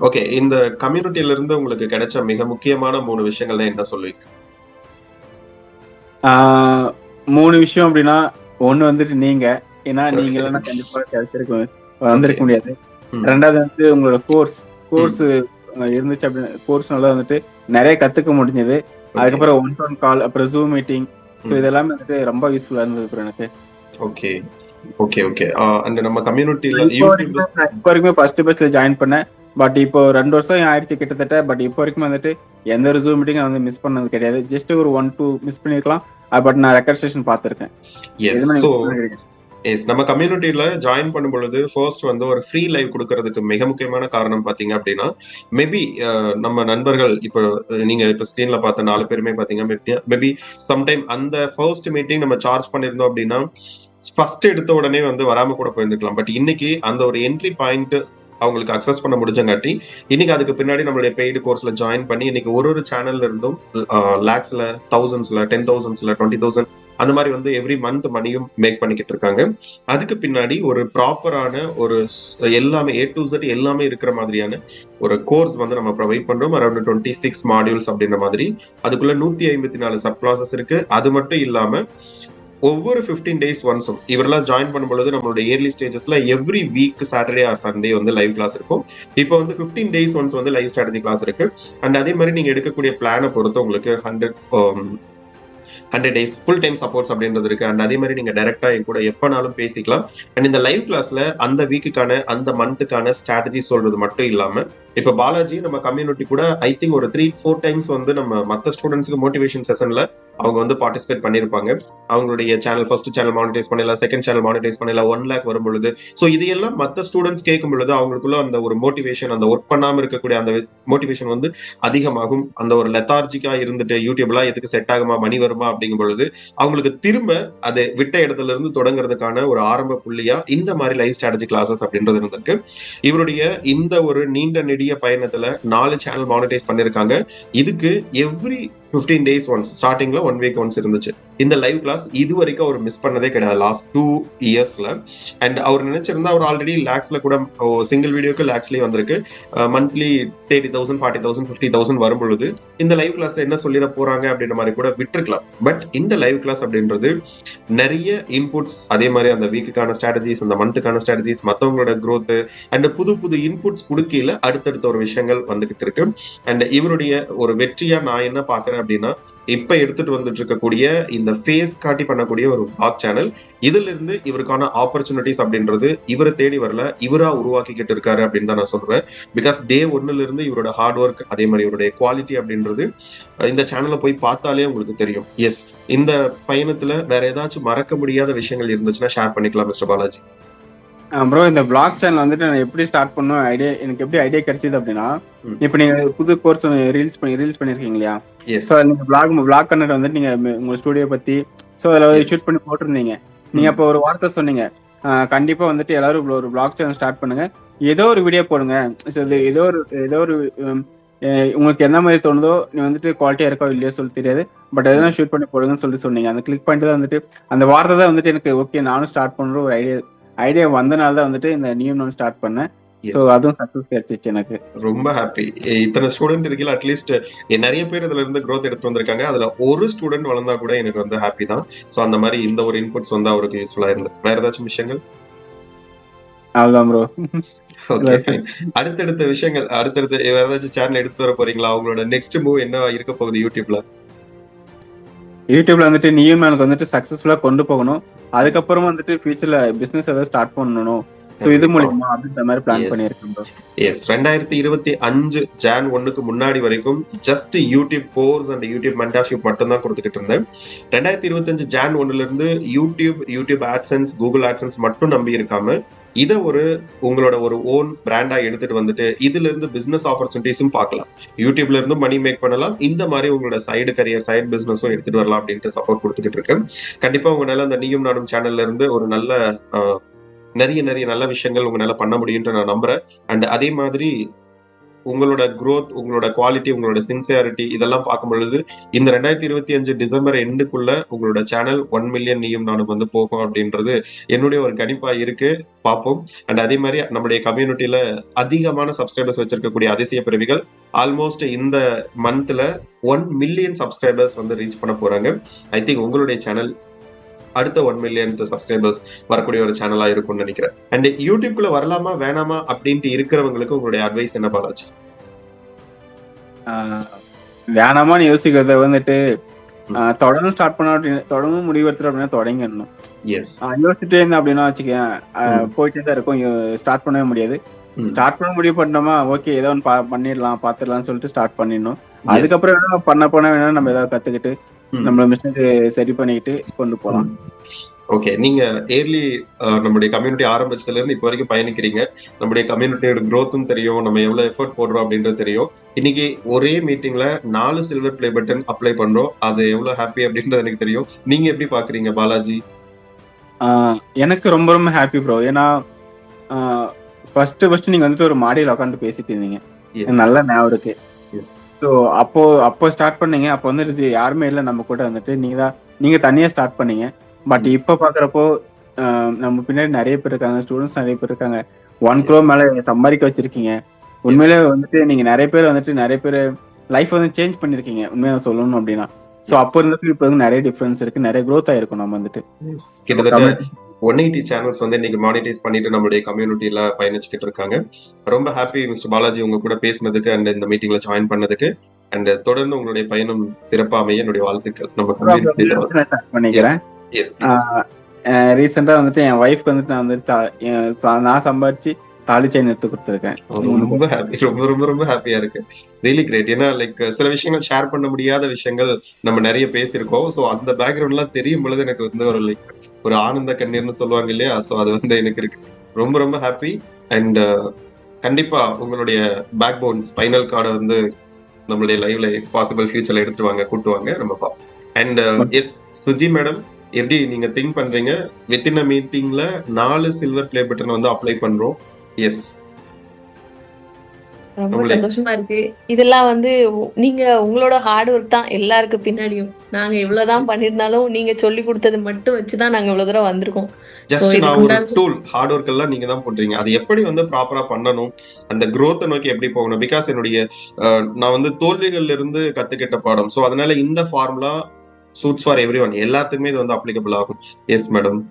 okay. இந்த கம்யூனிட்டியில இருந்து உங்களுக்கு கிடைச்ச மிக முக்கியமான 3 விஷயங்கள்னா என்ன சொல்லுவீங்க? 3 விஷயம் அப்படின்னா, ஒண்ணு வந்துட்டு நீங்க, ஏன்னா நீங்க எல்லாம் கண்டிப்பா கிடைச்சிருக்கும். வந்திருக்க முடியாது. ரெண்டாவது வந்துட்டு உங்களோட கோர்ஸ் இருந்துச்சு அப்படின்னு கோர்ஸ்னால வந்துட்டு நிறைய கத்துக்க முடிஞ்சது. அதுக்கப்புறம் 1-to-1 கால், அப்புறம் ஜூம் மீட்டிங், ஸோ இதெல்லாமே வந்துட்டு ரொம்ப யூஸ்ஃபுல்லா இருந்தது ப்ரோ எனக்கு. Okay okay okay. அண்ட் நம்ம கம்யூனிட்டில இப்போ வரைக்குமே ஃபர்ஸ்ட் பெஸ்ட்ல ஜாயின் பண்ணேன். பட் இப்போ 2 வருஷம் ஆயிடுச்சு கிட்டத்தட்ட. பட் இப்போ வரைக்கும் வந்துட்டு எந்த ஒரு ஜூம் மீட்டிங் வந்து மிஸ் பண்ணது கிடையாது. ஜஸ்ட் ஒரு 1-2 மிஸ் பண்ணிருக்கலாம். பட் நான் ரெக்கார்ட் செஷன் பார்த்திருக்கேன். நம்ம கம்யூனிட்டியில ஜாயின் பண்ணும் பொழுது ஃபர்ஸ்ட் வந்து ஒரு ஃப்ரீ லைவ் கொடுக்கறதுக்கு மிக முக்கியமான காரணம் பாத்தீங்க அப்படின்னா, மேபி நம்ம நண்பர்கள் இப்போ நீங்க இப்ப ஸ்கிரீன்ல பார்த்த 4 பேருமே பாத்தீங்க மேபி சம்டைம் அந்த ஃபர்ஸ்ட் மீட்டிங் நம்ம சார்ஜ் பண்ணிருந்தோம் அப்படின்னா ஃபர்ஸ்ட் எடுத்த உடனே வந்து வராம கூட போயிருந்துக்கலாம். பட் இன்னைக்கு அந்த ஒரு என்ட்ரி பாயிண்ட் அவங்களுக்கு அக்சஸ் பண்ண முடிஞ்சங்காட்டி இன்னைக்கு அதுக்கு பின்னாடி நம்மளுடைய பெய்டு கோர்ஸ்ல ஜாயின் பண்ணி இன்னைக்கு ஒரு சேனல்ல இருந்தும் லேக்ஸ்ல, தௌசண்ட்ஸ்ல, 10,000s, 20,000 அந்த மாதிரி வந்து எவ்ரி மந்த் மணியும் மேக் பண்ணிக்கிட்டு இருக்காங்க. அதுக்கு பின்னாடி ஒரு ப்ராப்பரான ஒரு எல்லாமே A to Z எல்லாமே இருக்கிற மாதிரியான ஒரு கோர்ஸ் வந்து நம்ம ப்ரொவைட் பண்றோம். அரௌண்ட் 26 மாடியூல்ஸ் அப்படின்ற மாதிரி. அதுக்குள்ள 154 சப் கிளாஸஸ் இருக்கு. அது மட்டும் இல்லாம ஒவ்வொரு 15 days ஒன்ஸும் இவரெல்லாம் ஜாயின் பண்ணும்பொழுது நம்மளோட இயர்லி ஸ்டேஜஸ்ல every week Saturday or Sunday வந்து லைவ் கிளாஸ் இருக்கும். இப்போ வந்து 15 days ஒன்ஸ் வந்து லைவ் ஸ்ட்ராட்டஜி கிளாஸ் இருக்கு. அண்ட் அதே மாதிரி நீங்க எடுக்கக்கூடிய பிளானை பொறுத்து உங்களுக்கு 100 days ஃபுல் டைம் சப்போர்ட்ஸ் அப்படின்றது இருக்கு. அண்ட் அதே மாதிரி நீங்க டைரக்டா என் கூட எப்பனாலும் பேசிக்கலாம். அண்ட் இந்த லைவ் கிளாஸ்ல அந்த வீக்குக்கான அந்த மந்த்துக்கான ஸ்ட்ராட்டஜி சொல்றது மட்டும் இல்லாம இப்ப பாலாஜி நம்ம கம்யூனிட்டி கூட ஐ திங்க் ஒரு 3-4 times வந்து நம்ம மற்ற ஸ்டூடெண்ட்ஸ்க்கு மோட்டிவேஷன் செஷன்ல அவங்க வந்து பார்ட்டிசிபேட் பண்ணிருப்பாங்க. அவங்களுடைய சேனல் ஃபர்ஸ்ட் சேனல் மானிட்டைஸ் பண்ணல, செகண்ட் சேனல் மானிட்டைஸ் பண்ணல, 1 lakh வரும் பொழுது ஸோ இதையெல்லாம் மற்ற ஸ்டூடெண்ட்ஸ் கேட்கும் பொழுது அவங்களுக்குள்ள அந்த ஒரு மோட்டிவேஷன், அந்த ஒர்க் பண்ணாம இருக்கக்கூடிய அந்த மோட்டிவேஷன் வந்து அதிகமாகும். அந்த ஒரு லெத்தார்ஜிக்கா இருந்துட்டு யூடியூப்லாம் எதுக்கு செட் ஆகுமா, மணி வருமா அப்படிங்கும் பொழுது அவங்களுக்கு திரும்ப அது விட்ட இடத்துல இருந்து தொடங்குறதுக்கான ஒரு ஆரம்ப புள்ளியா இந்த மாதிரி லைவ் ஸ்ட்ராட்டஜி கிளாஸஸ் அப்படின்றது இருந்திருக்கு. இவருடைய இந்த ஒரு நீண்ட நெடிய பயணத்துல 4 சேனல் மானிட்டைஸ் பண்ணிருக்காங்க. இதுக்கு எவ்ரி 15 days ஒன்ஸ், ஸ்டார்டிங்ல 1 week ஒன்ஸ் இருந்துச்சு இந்த லைவ் கிளாஸ். இது வரைக்கும் அவர் மிஸ் பண்ணதே கிடையாது லாஸ்ட் 2 yearsல. அண்ட் அவர் நினைச்சிருந்தா அவர் ஆல்ரெடி லேக்ஸ்ல கூட சிங்கிள் வீடியோக்கு லேக்ஸ்லயே வந்திருக்கு. மந்த்லி 30,000, 40,000, 50,000 வரும் பொழுது இந்த லைவ் கிளாஸ்ல என்ன சொல்லிட போறாங்க அப்படின்ற மாதிரி கூட விட்டுருக்கலாம். பட் இந்த லைவ் கிளாஸ் அப்படின்றது நிறைய இன்புட்ஸ், அதே மாதிரி அந்த வீக்குக்கான ஸ்ட்ராட்டஜிஸ், அந்த மந்த்துக்கான ஸ்ட்ராட்டஜிஸ், மற்றவங்களோட growth அண்ட் புது புது இன்புட்ஸ் கொடுக்கல அடுத்தடுத்த ஒரு விஷயங்கள் வந்துகிட்டு இருக்கு. அண்ட் இவருடைய ஒரு வெற்றியா நான் என்ன பாக்குறேன் அப்படின்னா, இப்ப எடுத்துட்டு வந்துட்டு இருக்கக்கூடிய இந்த ஃபேஸ் காட்டி பண்ணக்கூடிய ஒரு vlog சேனல், இதுல இருந்து இவருக்கான ஆப்பர்ச்சுனிட்டிஸ் அப்படின்றது இவரை தேடி வரல, இவரா உருவாக்கிக்கிட்டு இருக்காரு அப்படின்னு தான் நான் சொல்றேன். பிகாஸ் டே 1ல இருந்து இவரோட ஹார்ட் ஒர்க், அதே மாதிரி இவருடைய குவாலிட்டி அப்படின்றது இந்த சேனல்ல போய் பார்த்தாலே உங்களுக்கு தெரியும். எஸ், இந்த பயணத்துல வேற ஏதாச்சும் மறக்க முடியாத விஷயங்கள் இருந்துச்சுன்னா ஷேர் பண்ணிக்கலாம் மிஸ்டர் பாலாஜி. ப்ரோ, இந்த பிளாக் சேனல் வந்துட்டு நான் எப்படி ஸ்டார்ட் பண்ணும் எனக்கு எப்படி ஐடியா கிடைச்சது அப்படின்னா, இப்ப நீங்க புது கோர்ஸ் ரீல்ஸ் பண்ணிருக்கீங்க இல்லையா? சோ நீங்க பிளாக் கண்டென்ட் வந்துட்டு நீங்க உங்க ஸ்டுடியோ பத்தி சோ அதுல ஷூட் பண்ணி போட்டிருந்தீங்க. நீங்க அப்ப ஒரு வார்த்தை சொன்னீங்க, கண்டிப்பா வந்துட்டு எல்லாரும் ஒரு பிளாக் சேனல் ஸ்டார்ட் பண்ணுங்க, ஏதோ ஒரு வீடியோ போடுங்க, ஏதோ ஒரு உங்களுக்கு எந்த மாதிரி தோணுதோ, நீ வந்துட்டு குவாலிட்டியா இருக்கோ இல்லையோ சொல்லி தெரியாது, பட் எதனா ஷூட் பண்ணி போடுங்கன்னு சொல்லிட்டு சொன்னீங்க. அந்த கிளிக் பண்ணிட்டு தான் வந்துட்டு அந்த வார்த்தை தான் வந்துட்டு எனக்கு ஓகே நானும் ஸ்டார்ட் பண்ற ஒரு ஐடியா வந்தனால தான் வந்துட்டு இந்த நியூ நான் ஸ்டார்ட் பண்ணேன். சோ அதுவும் சக்சஸ் கிடைச்சிச்சு எனக்கு. ரொம்ப ஹாப்பி. இத்தனை ஸ்டூடெண்ட் இருக்கீங்க, அட்லீஸ்ட் நிறைய பேர் இதுல இருந்து growth எடுத்து வந்திருக்காங்க. அதுல ஒரு ஸ்டூடெண்ட் வளர்ந்தா கூட எனக்கு வந்து ஹாப்பி தான். சோ அந்த மாதிரி இந்த ஒரு இன்புட்ஸ் வந்து அவருக்கு யூஸ்ஃபுல்லா இருந்து. வேற ஏதாச்சும் விஷயங்கள்? அவ்வளவுதான் ப்ரோ. Okay fine. அடுத்தடுத்த விஷயங்கள், அடுத்தடுத்து வேற ஏதாச்சும் சேனல் எடுத்து வர போறீங்களா? அவங்களோட நெக்ஸ்ட் மூவ் என்ன இருக்க போகுது யூடியூப்ல? யூடியூப்ல வந்துட்டு நியூ மேனுக்கு வந்துட்டு சக்சஸ்ஃபுல்லா கொண்டு போகணும். அதுக்கப்புறம் வந்துட்டு ஃபியூச்சர்ல பிசினஸ் ஏதாவது ஸ்டார்ட் பண்ணணும். சோ இது மூலமா அப்படின்ற மாதிரி பிளான் பண்ணியிருக்கேன். எஸ், 2025 Jan 1க்கு முன்னாடி வரைக்கும் just YouTube course and YouTube mentorship மட்டும் தான் கொடுத்துக்கிட்டு இருந்தேன். 2025 Jan 1ல இருந்து யூடியூப் ஆட்சன்ஸ், கூகுள் ஆட்சன்ஸ் மட்டும் நம்பி இருக்காம இதை உங்களோட ஒரு ஓன் பிராண்டா எடுத்துட்டு வந்துட்டு இதுல இருந்து பிசினஸ் ஆப்பர்ச்சுனிட்டிஸும் பார்க்கலாம். யூடியூப்ல இருந்து மணி மேக் பண்ணலாம். இந்த மாதிரி உங்களோட சைடு கரியர், சைடு பிசினஸும் எடுத்துட்டு வரலாம் அப்படின்ட்டு சப்போர்ட் கொடுத்துக்கிட்டு இருக்கேன். கண்டிப்பா உங்களால அந்த நீயும் நானும் சேனல்ல இருந்து ஒரு நல்ல நிறைய நல்ல விஷயங்கள் உங்களால பண்ண முடியும்னு நான் நம்புறேன். அண்ட் அதே மாதிரி உங்களோட growth, உங்களோட குவாலிட்டி, உங்களோட சின்சியாரிட்டி இதெல்லாம் பார்க்கும் பொழுது இந்த 2025 டிசம்பர் எண்டுக்குள்ள உங்களோட சேனல் 1 million நீயும் நானும் வந்து போகும் அப்படின்றது என்னுடைய ஒரு கணிப்பா இருக்கு. பார்ப்போம். அண்ட் அதே மாதிரி நம்மளுடைய கம்யூனிட்டியில அதிகமான சப்ஸ்கிரைபர்ஸ் வச்சிருக்கக்கூடிய அதிசய பிறவிகள் ஆல்மோஸ்ட் இந்த மந்த்ல 1 million சப்ஸ்கிரைபர்ஸ் வந்து ரீச் பண்ண போறாங்க. ஐ திங்க் உங்களுடைய சேனல் அடுத்த 1 மில்லியன் சப்ஸ்கிரைபர்ஸ் வரக்கூடிய ஒரு சேனலா இருக்கும்னு நினைக்கிறேன். அண்ட் யூடியூப்குள்ள வரலாமா வேணாமா அப்படின்ட்டு இருக்கிறவங்களுக்கு உங்களுடைய அட்வைஸ் என்ன பாலாஜி? வேணாமான்னு யோசிக்கிறத வந்துட்டு தொடர்ந்து ஸ்டார்ட் பண்ண தொடர்ந்து முடிவெடுத்துட்டு அப்படின்னா தொடங்கிடணும். யோசிச்சுட்டே இருந்தேன் அப்படின்னா வச்சுக்கேன் போயிட்டே தான் இருக்கும், ஸ்டார்ட் பண்ணவே முடியாது. ஸ்டார்ட் பண்ண முடிவு பண்ணோமா, ஓகே ஏதோ ஒன்று பண்ணிடலாம் பார்த்துடலாம்னு சொல்லிட்டு ஸ்டார்ட் பண்ணிடணும். அதுக்கப்புறம் என்ன பண்ண போனா வேணா நம்ம ஏதாவது கத்துக்கிட்டு நம்மள மிஷினுக்கு சரி பண்ணிக்கிட்டு கொண்டு போகலாம். ஓகே, நீங்க ஏர்லி நம்முடைய கம்யூனிட்டி ஆரம்பிச்சதுல இருந்து இப்போ வரைக்கும் பயணிக்கிறீங்க. நம்முடைய கம்யூனிட்டியோட க்ரோத்தும் தெரியும், நம்ம எவ்வளவு எஃபர்ட் போடுறோம் அப்படின்றது தெரியும். இன்னைக்கு ஒரே மீட்டிங்ல 4 சில்வர் பிளே பட்டன் அப்ளை பண்றோம், அது எவ்வளவு ஹாப்பி அப்படின்றது எனக்கு தெரியும். நீங்க எப்படி பாக்குறீங்க பாலாஜி? எனக்கு ரொம்ப ரொம்ப ஹாப்பி ப்ரோ. ஏன்னா ஃபர்ஸ்ட் நீங்க வந்துட்டு ஒரு மாடியில் உட்காந்து பேசிட்டு இருந்தீங்க, நல்ல ஞாபகம் இருக்கு. ஸோ அப்போ ஸ்டார்ட் பண்ணீங்க, அப்போ வந்துட்டு யாருமே இல்லை நம்ம கூட வந்துட்டு நீங்க தனியா ஸ்டார்ட் பண்ணீங்க. பட் இப்ப பாக்குறப்போ நம்ம பின்னாடி நிறைய பேர் இருக்காங்க, ஸ்டூடெண்ட்ஸ் நிறைய பேர் இருக்காங்க, 1 crore மேல சம்பாதிக்க வச்சிருக்கீங்க. உண்மையிலே வந்துட்டு நீங்க நிறைய பேர் லைஃப் வந்து சேஞ்ச் பண்ணிருக்கீங்க உண்மையா சொல்லணும் அப்படின்னா. ஸோ அப்போ இருந்ததுக்கு இப்போ நிறைய டிஃபரன்ஸ் இருக்கு, நிறைய க்ரோத் ஆயிருக்கும். நம்ம வந்துட்டு கிட்டத்தட்ட 180 சேனல்ஸ் வந்து இன்னைக்கு மானிட்டைஸ் பண்ணிட்டு நம்மளுடைய கம்யூனிட்டியில பயணிச்சுக்கிட்டு இருக்காங்க. ரொம்ப ஹாப்பி மிஸ்டர் பாலாஜி உங்க கூட பேசினதுக்கு அண்ட் இந்த மீட்டிங்ல ஜாயின் பண்ணதுக்கு. அண்ட் தொடர்ந்து உங்களுடைய பயணம் சிறப்பா அமைய என்னுடைய வாழ்த்துக்கள். நம்ம கம்யூனிட்டியில பண்ணிக்கிறேன். ரீசெண்டா வந்துட்டு என் ஒய்ஃப்க்கு வந்துட்டு நான் வந்துட்டு நான் சம்பாதிச்சு தாலி செயின் எடுத்து கொடுத்துருக்கேன். ரொம்ப ஹாப்பி, ரொம்ப ரொம்ப ரொம்ப ஹாப்பியா இருக்கு. Really great. ஏன்னா லைக் சில விஷயங்கள் ஷேர் பண்ண முடியாத விஷயங்கள் நம்ம நிறைய பேசியிருக்கோம். ஸோ அந்த பேக்ரவுண்ட் எல்லாம் தெரியும் பொழுது எனக்கு வந்து ஒரு லைக் ஒரு ஆனந்த கண்ணீர்னு சொல்லுவாங்க இல்லையா, ஸோ அது வந்து எனக்கு இருக்கு. ரொம்ப ரொம்ப ஹாப்பி. அண்ட் கண்டிப்பா உங்களுடைய பேக் போன் ஸ்பைனல் கார்டை வந்து நம்மளுடைய லைவ்ல பாசிபிள் ஃபியூச்சர்ல எடுத்துட்டு வாங்க, கூட்டுவாங்க, நம்ம பார்ப்போம். அண்ட் எஸ் சுஜி மேடம், எப்படி நீங்க திங்க் பண்றீங்க? வித்தின் அ மீட்டிங்ல 4 சில்வர் பிளே பட்டன் வந்து அப்ளை பண்றோம். எஸ், ரொம்ப சந்தோஷமா இருக்கு. இதெல்லாம் வந்து நீங்க உங்களோட ஹார்ட் ஒர்க் தான் எல்லாருக்கு பின்னாடியும். நாங்க எவ்வளவுதான் பண்ணிருந்தாலும் நீங்க சொல்லி கொடுத்தது மட்டும் வச்சுதான் நாங்க இவ்வளவு தூரம் வந்திருக்கோம். ஜஸ்ட் நான் ஒரு டூல், ஹார்ட் ஒர்க் எல்லாம் நீங்க தான் பண்றீங்க. அது எப்படி வந்து ப்ராப்பரா பண்ணணும், அந்த growth நோக்கி எப்படி போகணும். பிகாஸ் என்னுடைய நான் வந்து தோல்விகள்ல இருந்து கத்துக்கிட்ட பாடம். சோ அதனால இந்த ஃபார்முலா சூட்ஸ் ஃபார் எவ்ரிஒன், எல்லாத்துக்குமே இது வந்து அப்ளிகபிள் ஆகும். Yes madam.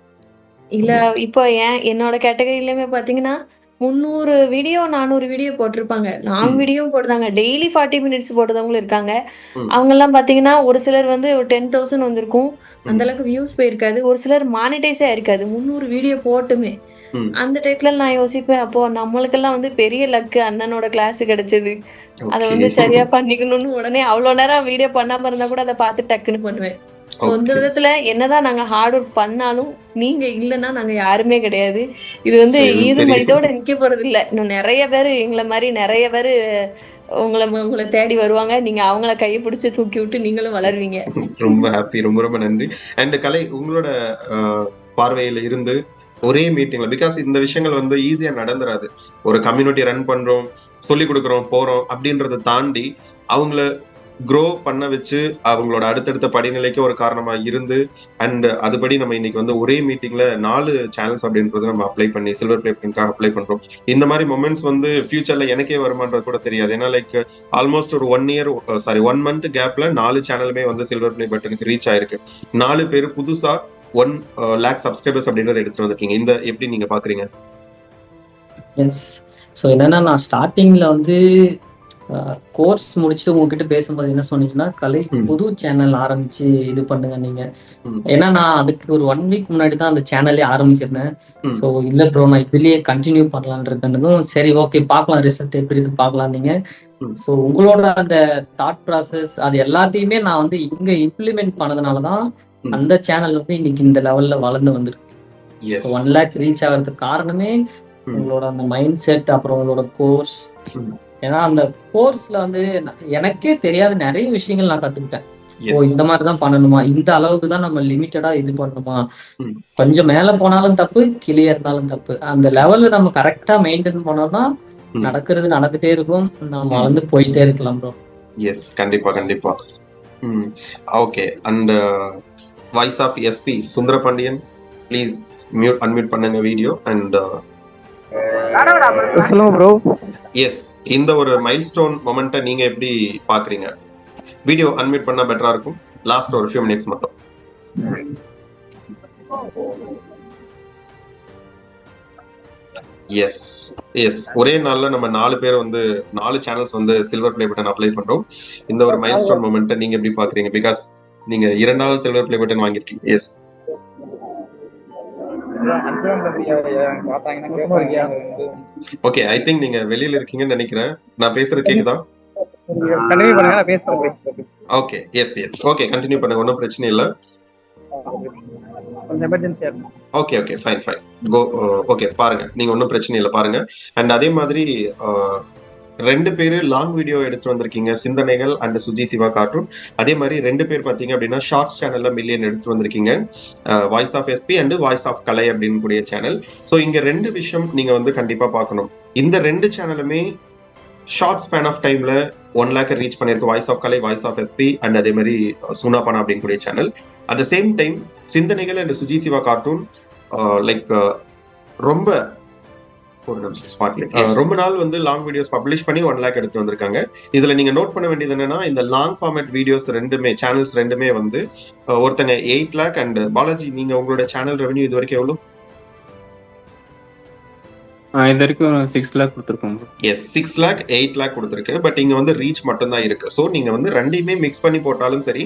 இல்ல இப்போ என்னோட கேட்டகரியிலுமே பாத்தீங்கன்னா 300 வீடியோ 400 வீடியோ போட்டிருப்பாங்க, லாங் வீடியோ போடுறாங்க, டெய்லி 40 மினிட்ஸ் போடுறவங்களும் இருக்காங்க. அவங்க எல்லாம் பாத்தீங்கன்னா ஒரு சிலர் வந்து ஒரு 10,000 வந்திருக்கும், அந்த அளவுக்கு வியூஸ் போயிருக்காது. ஒரு சிலர் மானிட்டைஸே இருக்காது 300 வீடியோ போட்டுமே. அந்த டைத்துல நான் யோசிப்பேன், அப்போ நம்மளுக்கெல்லாம் வந்து பெரிய லக்கு அண்ணனோட கிளாஸ் கிடைச்சது, அதை வந்து சரியா பண்ணிக்கணும்னு உடனே அவ்வளவு நேரம் வீடியோ பண்ணாம இருந்தா கூட அதை பார்த்து டக்குன்னு பண்ணுவேன். சொந்த விதத்துல என்னதான் நாங்க ஹார்ட் ஒர்க் பண்ணாலும் நீங்க இல்லைன்னா நாங்க யாருமே கிடையாது. இது வந்து இதோட நிக்க போறது இல்ல. இன்னும் நிறைய பேரு எங்களை மாதிரி நிறைய பேரு உங்களை தேடி வருவாங்க. நீங்க அவங்கள கையை பிடிச்சு தூக்கி விட்டு நீங்களும் வளருவீங்க. ரொம்ப ஹாப்பி, ரொம்ப ரொம்ப நன்றி. அண்ட் கலை, உங்களோட பார்வையில இருந்து ஒரே மீட்டிங்ல, பிகாஸ் இந்த விஷயங்கள் வந்து ஈஸியா நடந்துராது. ஒரு கம்யூனிட்டி ரன் பண்றோம், சொல்லி கொடுக்குறோம், போறோம் அப்படின்றத தாண்டி அவங்கள க்ரோ பண்ண வச்சு அவங்களோட அடுத்தடுத்த படிநிலைக்கு ஒரு காரணமா இருந்து அண்ட் அதுபடி நம்ம இன்னைக்கு வந்து ஒரே மீட்டிங்ல 4 சேனல்ஸ் அப்படின்றது நம்ம அப்ளை பண்ணி சில்வர் பிளே பட்டனுக்காக அப்ளை பண்றோம். இந்த மாதிரி மொமெண்ட்ஸ் வந்து ஃபியூச்சர்ல எனக்கே வருமானது கூட தெரியாது. ஏன்னா லைக் ஆல்மோஸ்ட் ஒரு 1 மந்த் கேப்ல 4 சேனலுமே வந்து சில்வர் பிளே பட்டனுக்கு ரீச் ஆயிருக்கு. 4 பேர் புதுசா 1 lakh சப்ஸ்கிரைபர்ஸ் அப்படின்றத எடுத்துட்டு வந்திருக்கீங்க. இந்த எப்படி நீங்க பாக்குறீங்க? எஸ், ஸோ என்னன்னா நான் ஸ்டார்டிங்ல வந்து கோர்ஸ் முடிச்சுட்டு உங்ககிட்ட பேசும்போது என்ன சொன்னீங்கன்னா, கலை புது சேனல் ஆரம்பிச்சு இது பண்ணுங்க நீங்க. ஏன்னா நான் அதுக்கு ஒரு 1 வீக் முன்னாடி தான் அந்த சேனலே ஆரம்பிச்சிருந்தேன். ஸோ இல்ல ப்ரோ நான் இதுலயே கண்டினியூ பண்ணலான்றதும், சரி ஓகே பார்க்கலாம் ரிசல்ட் எப்படி இருக்கு பார்க்கலாம் நீங்க. ஸோ உங்களோட அந்த தாட் ப்ராசஸ் அது எல்லாத்தையுமே நான் வந்து இங்க இம்ப்ளிமெண்ட் பண்ணதுனாலதான் அந்த சேனல் வந்து இன்னைக்கு இந்த லெவல்ல வளர்ந்து வந்திருக்கு. 1 lakh ரீச் ஆகிறதுக்கு காரணமே உங்களோட அந்த மைண்ட் செட், அப்புறம் உங்களோட கோர்ஸ். ஏன்னா அந்த கோர்ஸ்ல வந்து எனக்கே தெரியாத நிறைய விஷயங்கள் நான் கத்துக்கிட்டேன். ஓ இந்த மாதிரிதான் பண்ணணுமா, இந்த அளவுக்கு தான் நம்ம லிமிட்டடா இது பண்ணணுமா, கொஞ்சம் மேல போனாலும் தப்பு கீழே இருந்தாலும் தப்பு, அந்த லெவல்ல நம்ம கரெக்டா மெயின்டைன் பண்ணோம்னா நடக்கிறது நடந்துட்டே இருக்கும், நம்ம வளர்ந்து போயிட்டே இருக்கலாம் ப்ரோ. எஸ், கண்டிப்பா கண்டிப்பா. Okay, and voice of SP Sundarapandian, please unmute பண்ணுங்க வீடியோ. அண்ட் சொல்லுங்க ப்ரோ. எஸ், இந்த ஒரு மைல்ஸ்டோன் மொமெண்ட்டை நீங்க எப்படி பாக்குறீங்க? வீடியோ அன்மியூட் பண்ணா பெட்டரா இருக்கும், லாஸ்ட் ஒரு few minutes மட்டும். எஸ் எஸ் ஒரே நாள்ல நம்ம 4 பேர் வந்து 4 சேனல்ஸ் வந்து சில்வர் பிளே பட்டன் அப்ளை பண்றோம். இந்த ஒரு மைல்ஸ்டோன் மொமெண்ட்டை நீங்க எப்படி பாக்குறீங்க? பிகாஸ் நீங்க 2வது சில்வர் பிளே பட்டன் வாங்கிருக்கீங்க. எஸ் ஓகே, ஐ திங்க் நீங்க வெளியில இருக்கீங்கன்னு நினைக்கிறேன். நான் பேசுறது கேக்குதா? Okay, yes yes okay, continue பண்ணுங்க, ஒன்றும் பிரச்சனை இல்லை. Okay okay, fine fine, go. Okay, பாருங்க, நீங்க ஒன்றும் பிரச்சனை இல்லை, பாருங்க. அண்ட் அதே மாதிரி 2 பேரு லாங் வீடியோ எடுத்துட்டு வந்திருக்கீங்க, சிந்தனைகள் அண்ட் சுஜி சிவா கார்ட்டூன். அதே மாதிரி 2 பேர் பாத்தீங்க அப்படின்னா ஷார்ட்ஸ் சேனல்ல மில்லியன் எடுத்துட்டு வந்திருக்கீங்க, voice of SP and voice of Kalai அப்படின்னு கூடிய சேனல். ஸோ இங்க 2 விஷயம் நீங்க வந்து கண்டிப்பா பார்க்கணும். இந்த 2 சேனலுமே ஷார்ட் ஸ்பேன் ஆஃப் டைம்ல 1 lakh ரீச் பண்ணிருக்கு. Voice of Kalai, voice of SP and அதே மாதிரி சுனாபானா அப்படிங்கக்கூடிய சேனல். அட் த சேம் டைம் சிந்தனைகள் and Suji Siva cartoon like ரொம்ப ஒரு நிமிஷம் ரொம்ப நாள் வந்து லாங் வீடியோஸ் பப்ளிஷ் பண்ணி 1 lakh எடுத்து வந்திருக்காங்க. இதுல நீங்க நோட் பண்ண வேண்டியது என்னன்னா, இந்த லாங் ஃபார்மேட் வீடியோஸ் சேனல்ஸ் ரெண்டுமே வந்து ஒருத்தங்க 8 lakh அண்ட் பாலாஜி, நீங்க உங்களோட சேனல் ரெவன்யூ இது வரைக்கும் எவ்வளவு? இது வரைக்கும் 6 lakh கொடுத்துருக்கோம். எஸ், 6 lakh 8 lakh கொடுத்துருக்கு. பட் இங்க வந்து ரீச் மட்டும் தான் இருக்கு. ஸோ நீங்க வந்து ரெண்டையுமே மிக்ஸ் பண்ணி போட்டாலும் சரி.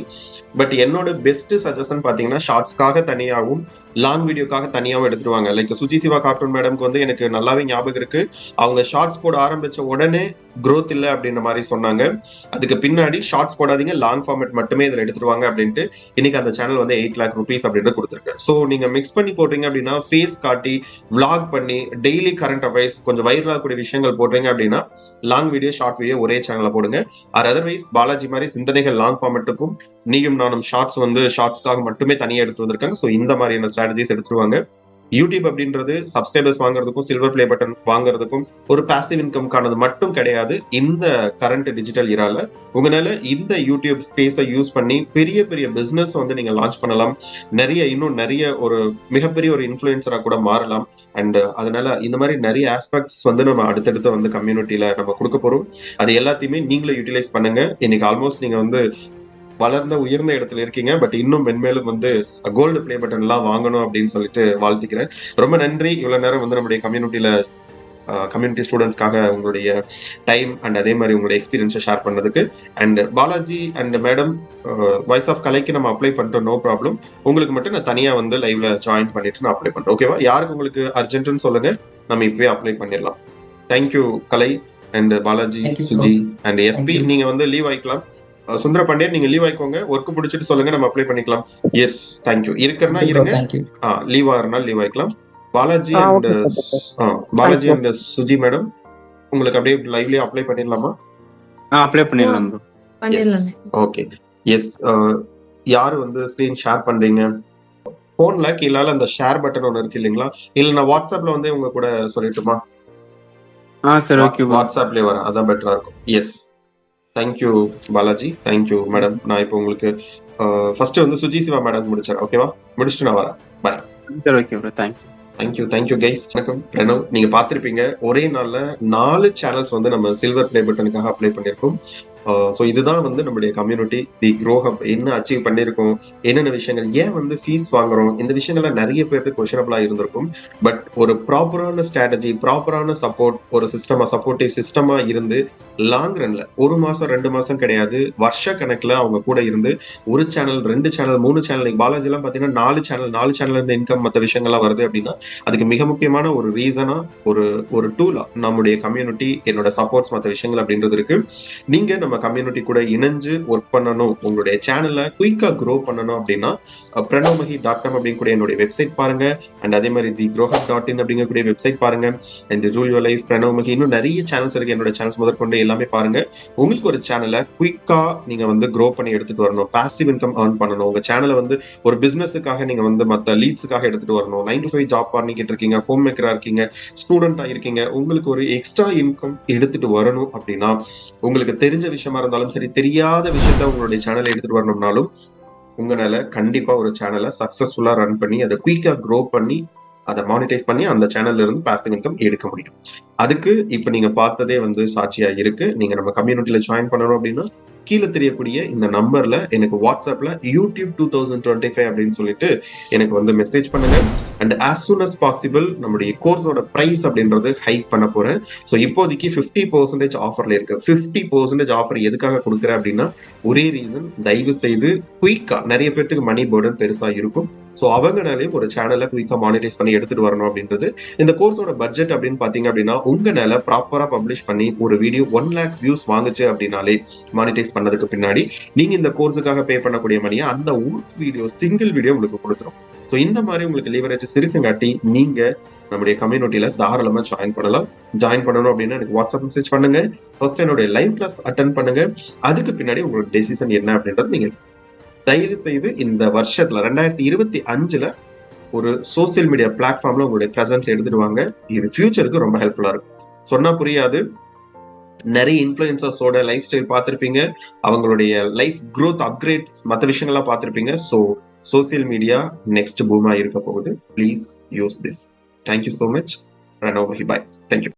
பட் என்னோட பெஸ்ட் சஜஷன் பாத்தீங்கன்னா ஷார்ட்ஸ்க்காக தனியாகவும் லாங் வீடியோக்காக தனியாகவும் எடுத்துருவாங்க. லைக் சுஜி சிவா கார்ட்டூன் மேடம்க்கு வந்து எனக்கு நல்லாவே ஞாபகம் இருக்கு, அவங்க ஷார்ட்ஸ் போட ஆரம்பிச்ச உடனே growth இல்லை அப்படின்ற மாதிரி சொன்னாங்க. அதுக்கு பின்னாடி ஷார்ட்ஸ் போடாதீங்க, லாங் ஃபார்மேட் மட்டுமே இதில் எடுத்துருவாங்க அப்படின்ட்டு இன்னைக்கு அந்த சேனல் வந்து 8 lakh rupees அப்படின்ட்டு கொடுத்துருக்கு. ஸோ நீங்க மிக்ஸ் பண்ணி போட்டீங்க அப்படின்னா, ஃபேஸ் காட்டி vlog பண்ணி டெய்லி கரண்ட் அஃபேர்ஸ் கொஞ்சம் வைரல் ஆகக்கூடிய விஷயங்கள் போடுறீங்க அப்படின்னா லாங் வீடியோ ஷார்ட் வீடியோ ஒரே சேனல்ல போடுங்க. ஆர் அதர்வைஸ் பாலாஜி மாதிரி சிந்தனைகள் லாங் ஃபார்மேட்டுக்கும் நீயும் நானும் ஷார்ட்ஸ் வந்து ஷார்ட்ஸ்க்காக மட்டுமே தனியாக எடுத்து வந்திருக்காங்க. ஸோ இந்த மாதிரியான ஸ்ட்ராட்டஜிஸ் எடுத்துருவாங்க. யூடியூப் அப்படின்றது சப்ஸ்கிரைபர்ஸ் வாங்குறதுக்கும் சில்வர் பிளே பட்டன் வாங்குறதுக்கும் ஒரு பாசிவ் இன்கம்கானது மட்டும் கிடையாது. இந்த கரண்ட் டிஜிட்டல் இரால உங்களால இந்த யூடியூப் ஸ்பேஸை யூஸ் பண்ணி பெரிய பெரிய பிசினஸ் வந்து நீங்க லான்ச் பண்ணலாம். இன்னும் நிறைய ஒரு மிகப்பெரிய ஒரு இன்ஃபுளுசரா கூட மாறலாம். அண்ட் அதனால இந்த மாதிரி நிறைய ஆஸ்பெக்ட்ஸ் வந்து நம்ம அடுத்தடுத்து வந்து கம்யூனிட்டியில நம்ம கொடுக்க போறோம். அது எல்லாத்தையுமே நீங்களும் யூட்டிலைஸ் பண்ணுங்க. இன்னைக்கு ஆல்மோஸ்ட் நீங்க வந்து வளர்ந்த உயர்ந்த இடத்துல இருக்கீங்க. பட் இன்னும் மென்மேலும் வந்து கோல்டு பிளே பட்டன் எல்லாம் வாங்கணும் அப்படின்னு சொல்லிட்டு வாழ்த்துக்கிறேன். ரொம்ப நன்றி. இவ்வளவு நேரம் வந்து நம்முடைய கம்யூனிட்டி ஸ்டூடெண்ட்ஸ்க்காக உங்களுடைய டைம் அண்ட் அதே மாதிரி உங்களுடைய எக்ஸ்பீரியன்ஸை ஷேர் பண்ணதுக்கு. And Balaji and madam voice of கலைக்கு நம்ம அப்ளை பண்ணிட்டோம், நோ ப்ராப்ளம். உங்களுக்கு மட்டும் நான் தனியா வந்து லைவ்ல ஜாயின் பண்ணிட்டு நான் அப்ளை பண்றேன். ஓகேவா? யாருக்கு உங்களுக்கு அர்ஜென்ட்னு சொல்லுங்க, நம்ம இப்பவே அப்ளை பண்ணிடலாம். Thank you Kalai and Balaji, Suji and SP. நீங்க வந்து லீவ் ஆயிக்கலாம். சுந்தர பாண்டியன், நீங்க லீவ் ஆயிக்கோங்க, ஒர்க் முடிச்சுட்டு சொல்லுங்க, நம்ம அப்ளை பண்ணிக்கலாம். S, thank you. இருக்கறனா இருங்க, லீவ் ஆறனா லீவ் ஆயிக்கலாம். பாலாஜி அண்ட் சுஜி மேடம், உங்களுக்கு அப்படியே லைவ்லயே அப்ளை பண்ணிடலாமா? அப்ளை பண்ணிடலாம் ப்ரோ. Okay, yes. யாரு வந்து ஸ்கிரீன் ஷேர் பண்றீங்க? போன்ல கீழே அந்த ஷேர் பட்டன் ஒன்று இருக்கு இல்லைங்களா? இல்ல நான் வாட்ஸ்அப்ல வந்து உங்க கூட சொல்லட்டுமா? சரி, ஓகே. வாட்ஸ்அப்லயே வரேன், அதான் பெட்டரா இருக்கும். Yes, thank you Balaji, thank you madam. நான் இப்போ உங்களுக்கு ஃபர்ஸ்ட் வந்து சுஜி சிவா மேடம் முடிச்சிடறேன். ஓகேவா? முடிச்சுட்டு நான் வரேன். Bye. Okay bro, thank you guys. வணக்கம். பிரணவ், நீங்க பார்த்திருப்பீங்க ஒரே நாள்ல 4 சேனல்ஸ் வந்து நம்ம சில்வர் பிளே பட்டனுக்காக அப்ளை பண்ணிருக்கோம். ஸோ இதுதான் வந்து நம்மளுடைய கம்யூனிட்டி தி க்ரோ ஹப் என்ன அச்சீவ் பண்ணியிருக்கோம், என்னென்ன விஷயங்கள், ஏன் வந்து ஃபீஸ் வாங்குறோம், இந்த விஷயங்கள்ல நிறைய பேருக்கு கொஷனபிளா இருந்திருக்கும். பட் ஒரு ப்ராப்பரான ஸ்ட்ராட்டஜி, ப்ராப்பரான சப்போர்ட், ஒரு சப்போர்ட்டிவ் சிஸ்டமா இருந்து லாங் ரன்ல 1 மாசம் 2 மாசம் கிடையாது, வருஷ கணக்குல அவங்க கூட இருந்து 1 சேனல் 2 சேனல் 3 சேனல், பாலாஜி எல்லாம் பாத்தீங்கன்னா 4 சேனல்ல இருந்து இன்கம் மற்ற விஷயங்கள்லாம் வருது அப்படின்னா அதுக்கு மிக முக்கியமான ஒரு ரீசனா ஒரு டூலா நம்முடைய கம்யூனிட்டி, என்னோட சப்போர்ட்ஸ் மற்ற விஷயங்கள் அப்படின்றது இருக்கு. நீங்க நம்ம கம்யூனிட்டி கூட இணைஞ்சு ஒர்க் பண்ணணும், உங்களுடைய சேனலை குயிக்கா க்ரோ பண்ணணும் அப்படின்னா pranavmahi.com அப்படிங்கக்கூடிய என்னுடைய வெப்சைட் பாருங்க. அண்ட் அதே மாதிரி thegrowhub.in அப்படிங்கக்கூடிய வெப்சைட் பாருங்க. And rule your life, pranavmahi, இன்னும் நிறைய சேனல்ஸ் இருக்கு. என்னோட சேனல்ஸ் முதற்கொண்டு எல்லாமே பாருங்க. உங்களுக்கு ஒரு சேனலை குயிக்கா நீங்க வந்து க்ரோ பண்ணி எடுத்துட்டு வரணும், பாசிவ் இன்கம் ஏர்ன் பண்ணணும். உங்க சேனலை வந்து ஒரு பிசினஸுக்காக நீங்க வந்து மற்ற லீட்ஸுக்காக எடுத்துட்டு வரணும். 9 to 5 ஜாப் பண்ணிக்கிட்டு இருக்கீங்க, ஹோம் மேக்கரா இருக்கீங்க, ஸ்டூடெண்டா இருக்கீங்க, உங்களுக்கு ஒரு எக்ஸ்ட்ரா இன்கம் எடுத்துட்டு வரணும் அப்படின்னா, உங்களுக்கு தெரிஞ்ச விஷயமா இருந்தாலும் சரி, தெரியாத விஷயத்த உங்களுடைய சேனலை எடுத்துட்டு வரணும்னாலும் உங்களால கண்டிப்பா ஒரு சேனலை சக்சஸ்ஃபுல்லா ரன் பண்ணி அதை குயிக்கா க்ரோ பண்ணி அதை மானிட்டைஸ் பண்ணி அந்த சேனல்ல இருந்து பாசிவ் இன்கம் எடுக்க முடியும். அதுக்கு இப்ப நீங்க பார்த்ததே வந்து சாட்சியா இருக்கு. நீங்க நம்ம கம்யூனிட்டியில ஜாயின் பண்ணணும் அப்படின்னா கீழே தெரியக்கூடிய இந்த நம்பர்ல எனக்கு வாட்ஸ்அப்ல யூடியூப் 2025 அப்படின்னு சொல்லிட்டு எனக்கு வந்து மெசேஜ் பண்ணுங்க. And as soon as possible நம்முடைய கோர்ஸோட பிரைஸ் அப்படின்றது ஹைக் பண்ண போறேன். ஸோ இப்போதைக்கு 50% ஆஃபர்ல இருக்கு. 50% ஆஃபர் எதுக்காக கொடுக்குறேன் அப்படின்னா ஒரே ரீசன், தயவு செய்து குயிக்கா, நிறைய பேருக்கு மணி பர்டன் பெருசா இருக்கும், ஸோ அவங்கனாலே ஒரு சேனலை குயிக்கா மானிட்டைஸ் பண்ணி எடுத்துட்டு வரணும் அப்படின்றது. இந்த கோர்ஸோட பட்ஜெட் அப்படின்னு பாத்தீங்க அப்படின்னா உங்களால ப்ராப்பரா பப்ளிஷ் பண்ணி ஒரு வீடியோ 1 lakh வியூஸ் வாங்குச்சு அப்படின்னாலே மானிட்டைஸ் பண்ணதுக்கு பின்னாடி நீங்க இந்த கோர்ஸுக்காக பே பண்ணக்கூடிய மணியை அந்த ஒரு வீடியோ, சிங்கிள் வீடியோ உங்களுக்கு கொடுத்துரும். ஸோ இந்த மாதிரி உங்களுக்கு லீவரேஜஸ் இருக்குங்காட்டி நீங்க நம்முடைய கம்யூனிட்டியில தாராளமா ஜாயின் பண்ணலாம். ஜாயின் பண்ணணும் அப்படின்னா எனக்கு வாட்ஸ்அப் மெசேஜ் பண்ணுங்க. ஃபர்ஸ்ட் என்னுடைய லைவ் கிளாஸ் அட்டென்ட் பண்ணுங்க. அதுக்கு பின்னாடி உங்களோட டெசிஷன் என்ன அப்படின்றது நீங்க தயவு செய்து இந்த வருஷத்துல 2025ல ஒரு சோசியல் மீடியா பிளாட்ஃபார்ம்ல உங்களுடைய பிரசன்ஸ் எடுத்துட்டு வாங்க. இது ஃபியூச்சருக்கு ரொம்ப ஹெல்ப்ஃபுல்லா இருக்கும். சொன்னா புரியாது, நிறைய இன்ஃபுளுசர்ஸோட லைஃப் ஸ்டைல் பார்த்திருப்பீங்க, அவங்களுடைய லைஃப் க்ரோத் அப்கிரேட்ஸ் மற்ற விஷயங்கள்லாம் பார்த்திருப்பீங்க. ஸோ சோசியல் மீடியா நெக்ஸ்ட் பூமா இருக்க போகுது. Please use this. Thank you so much. Ranova Hibai. Thank you.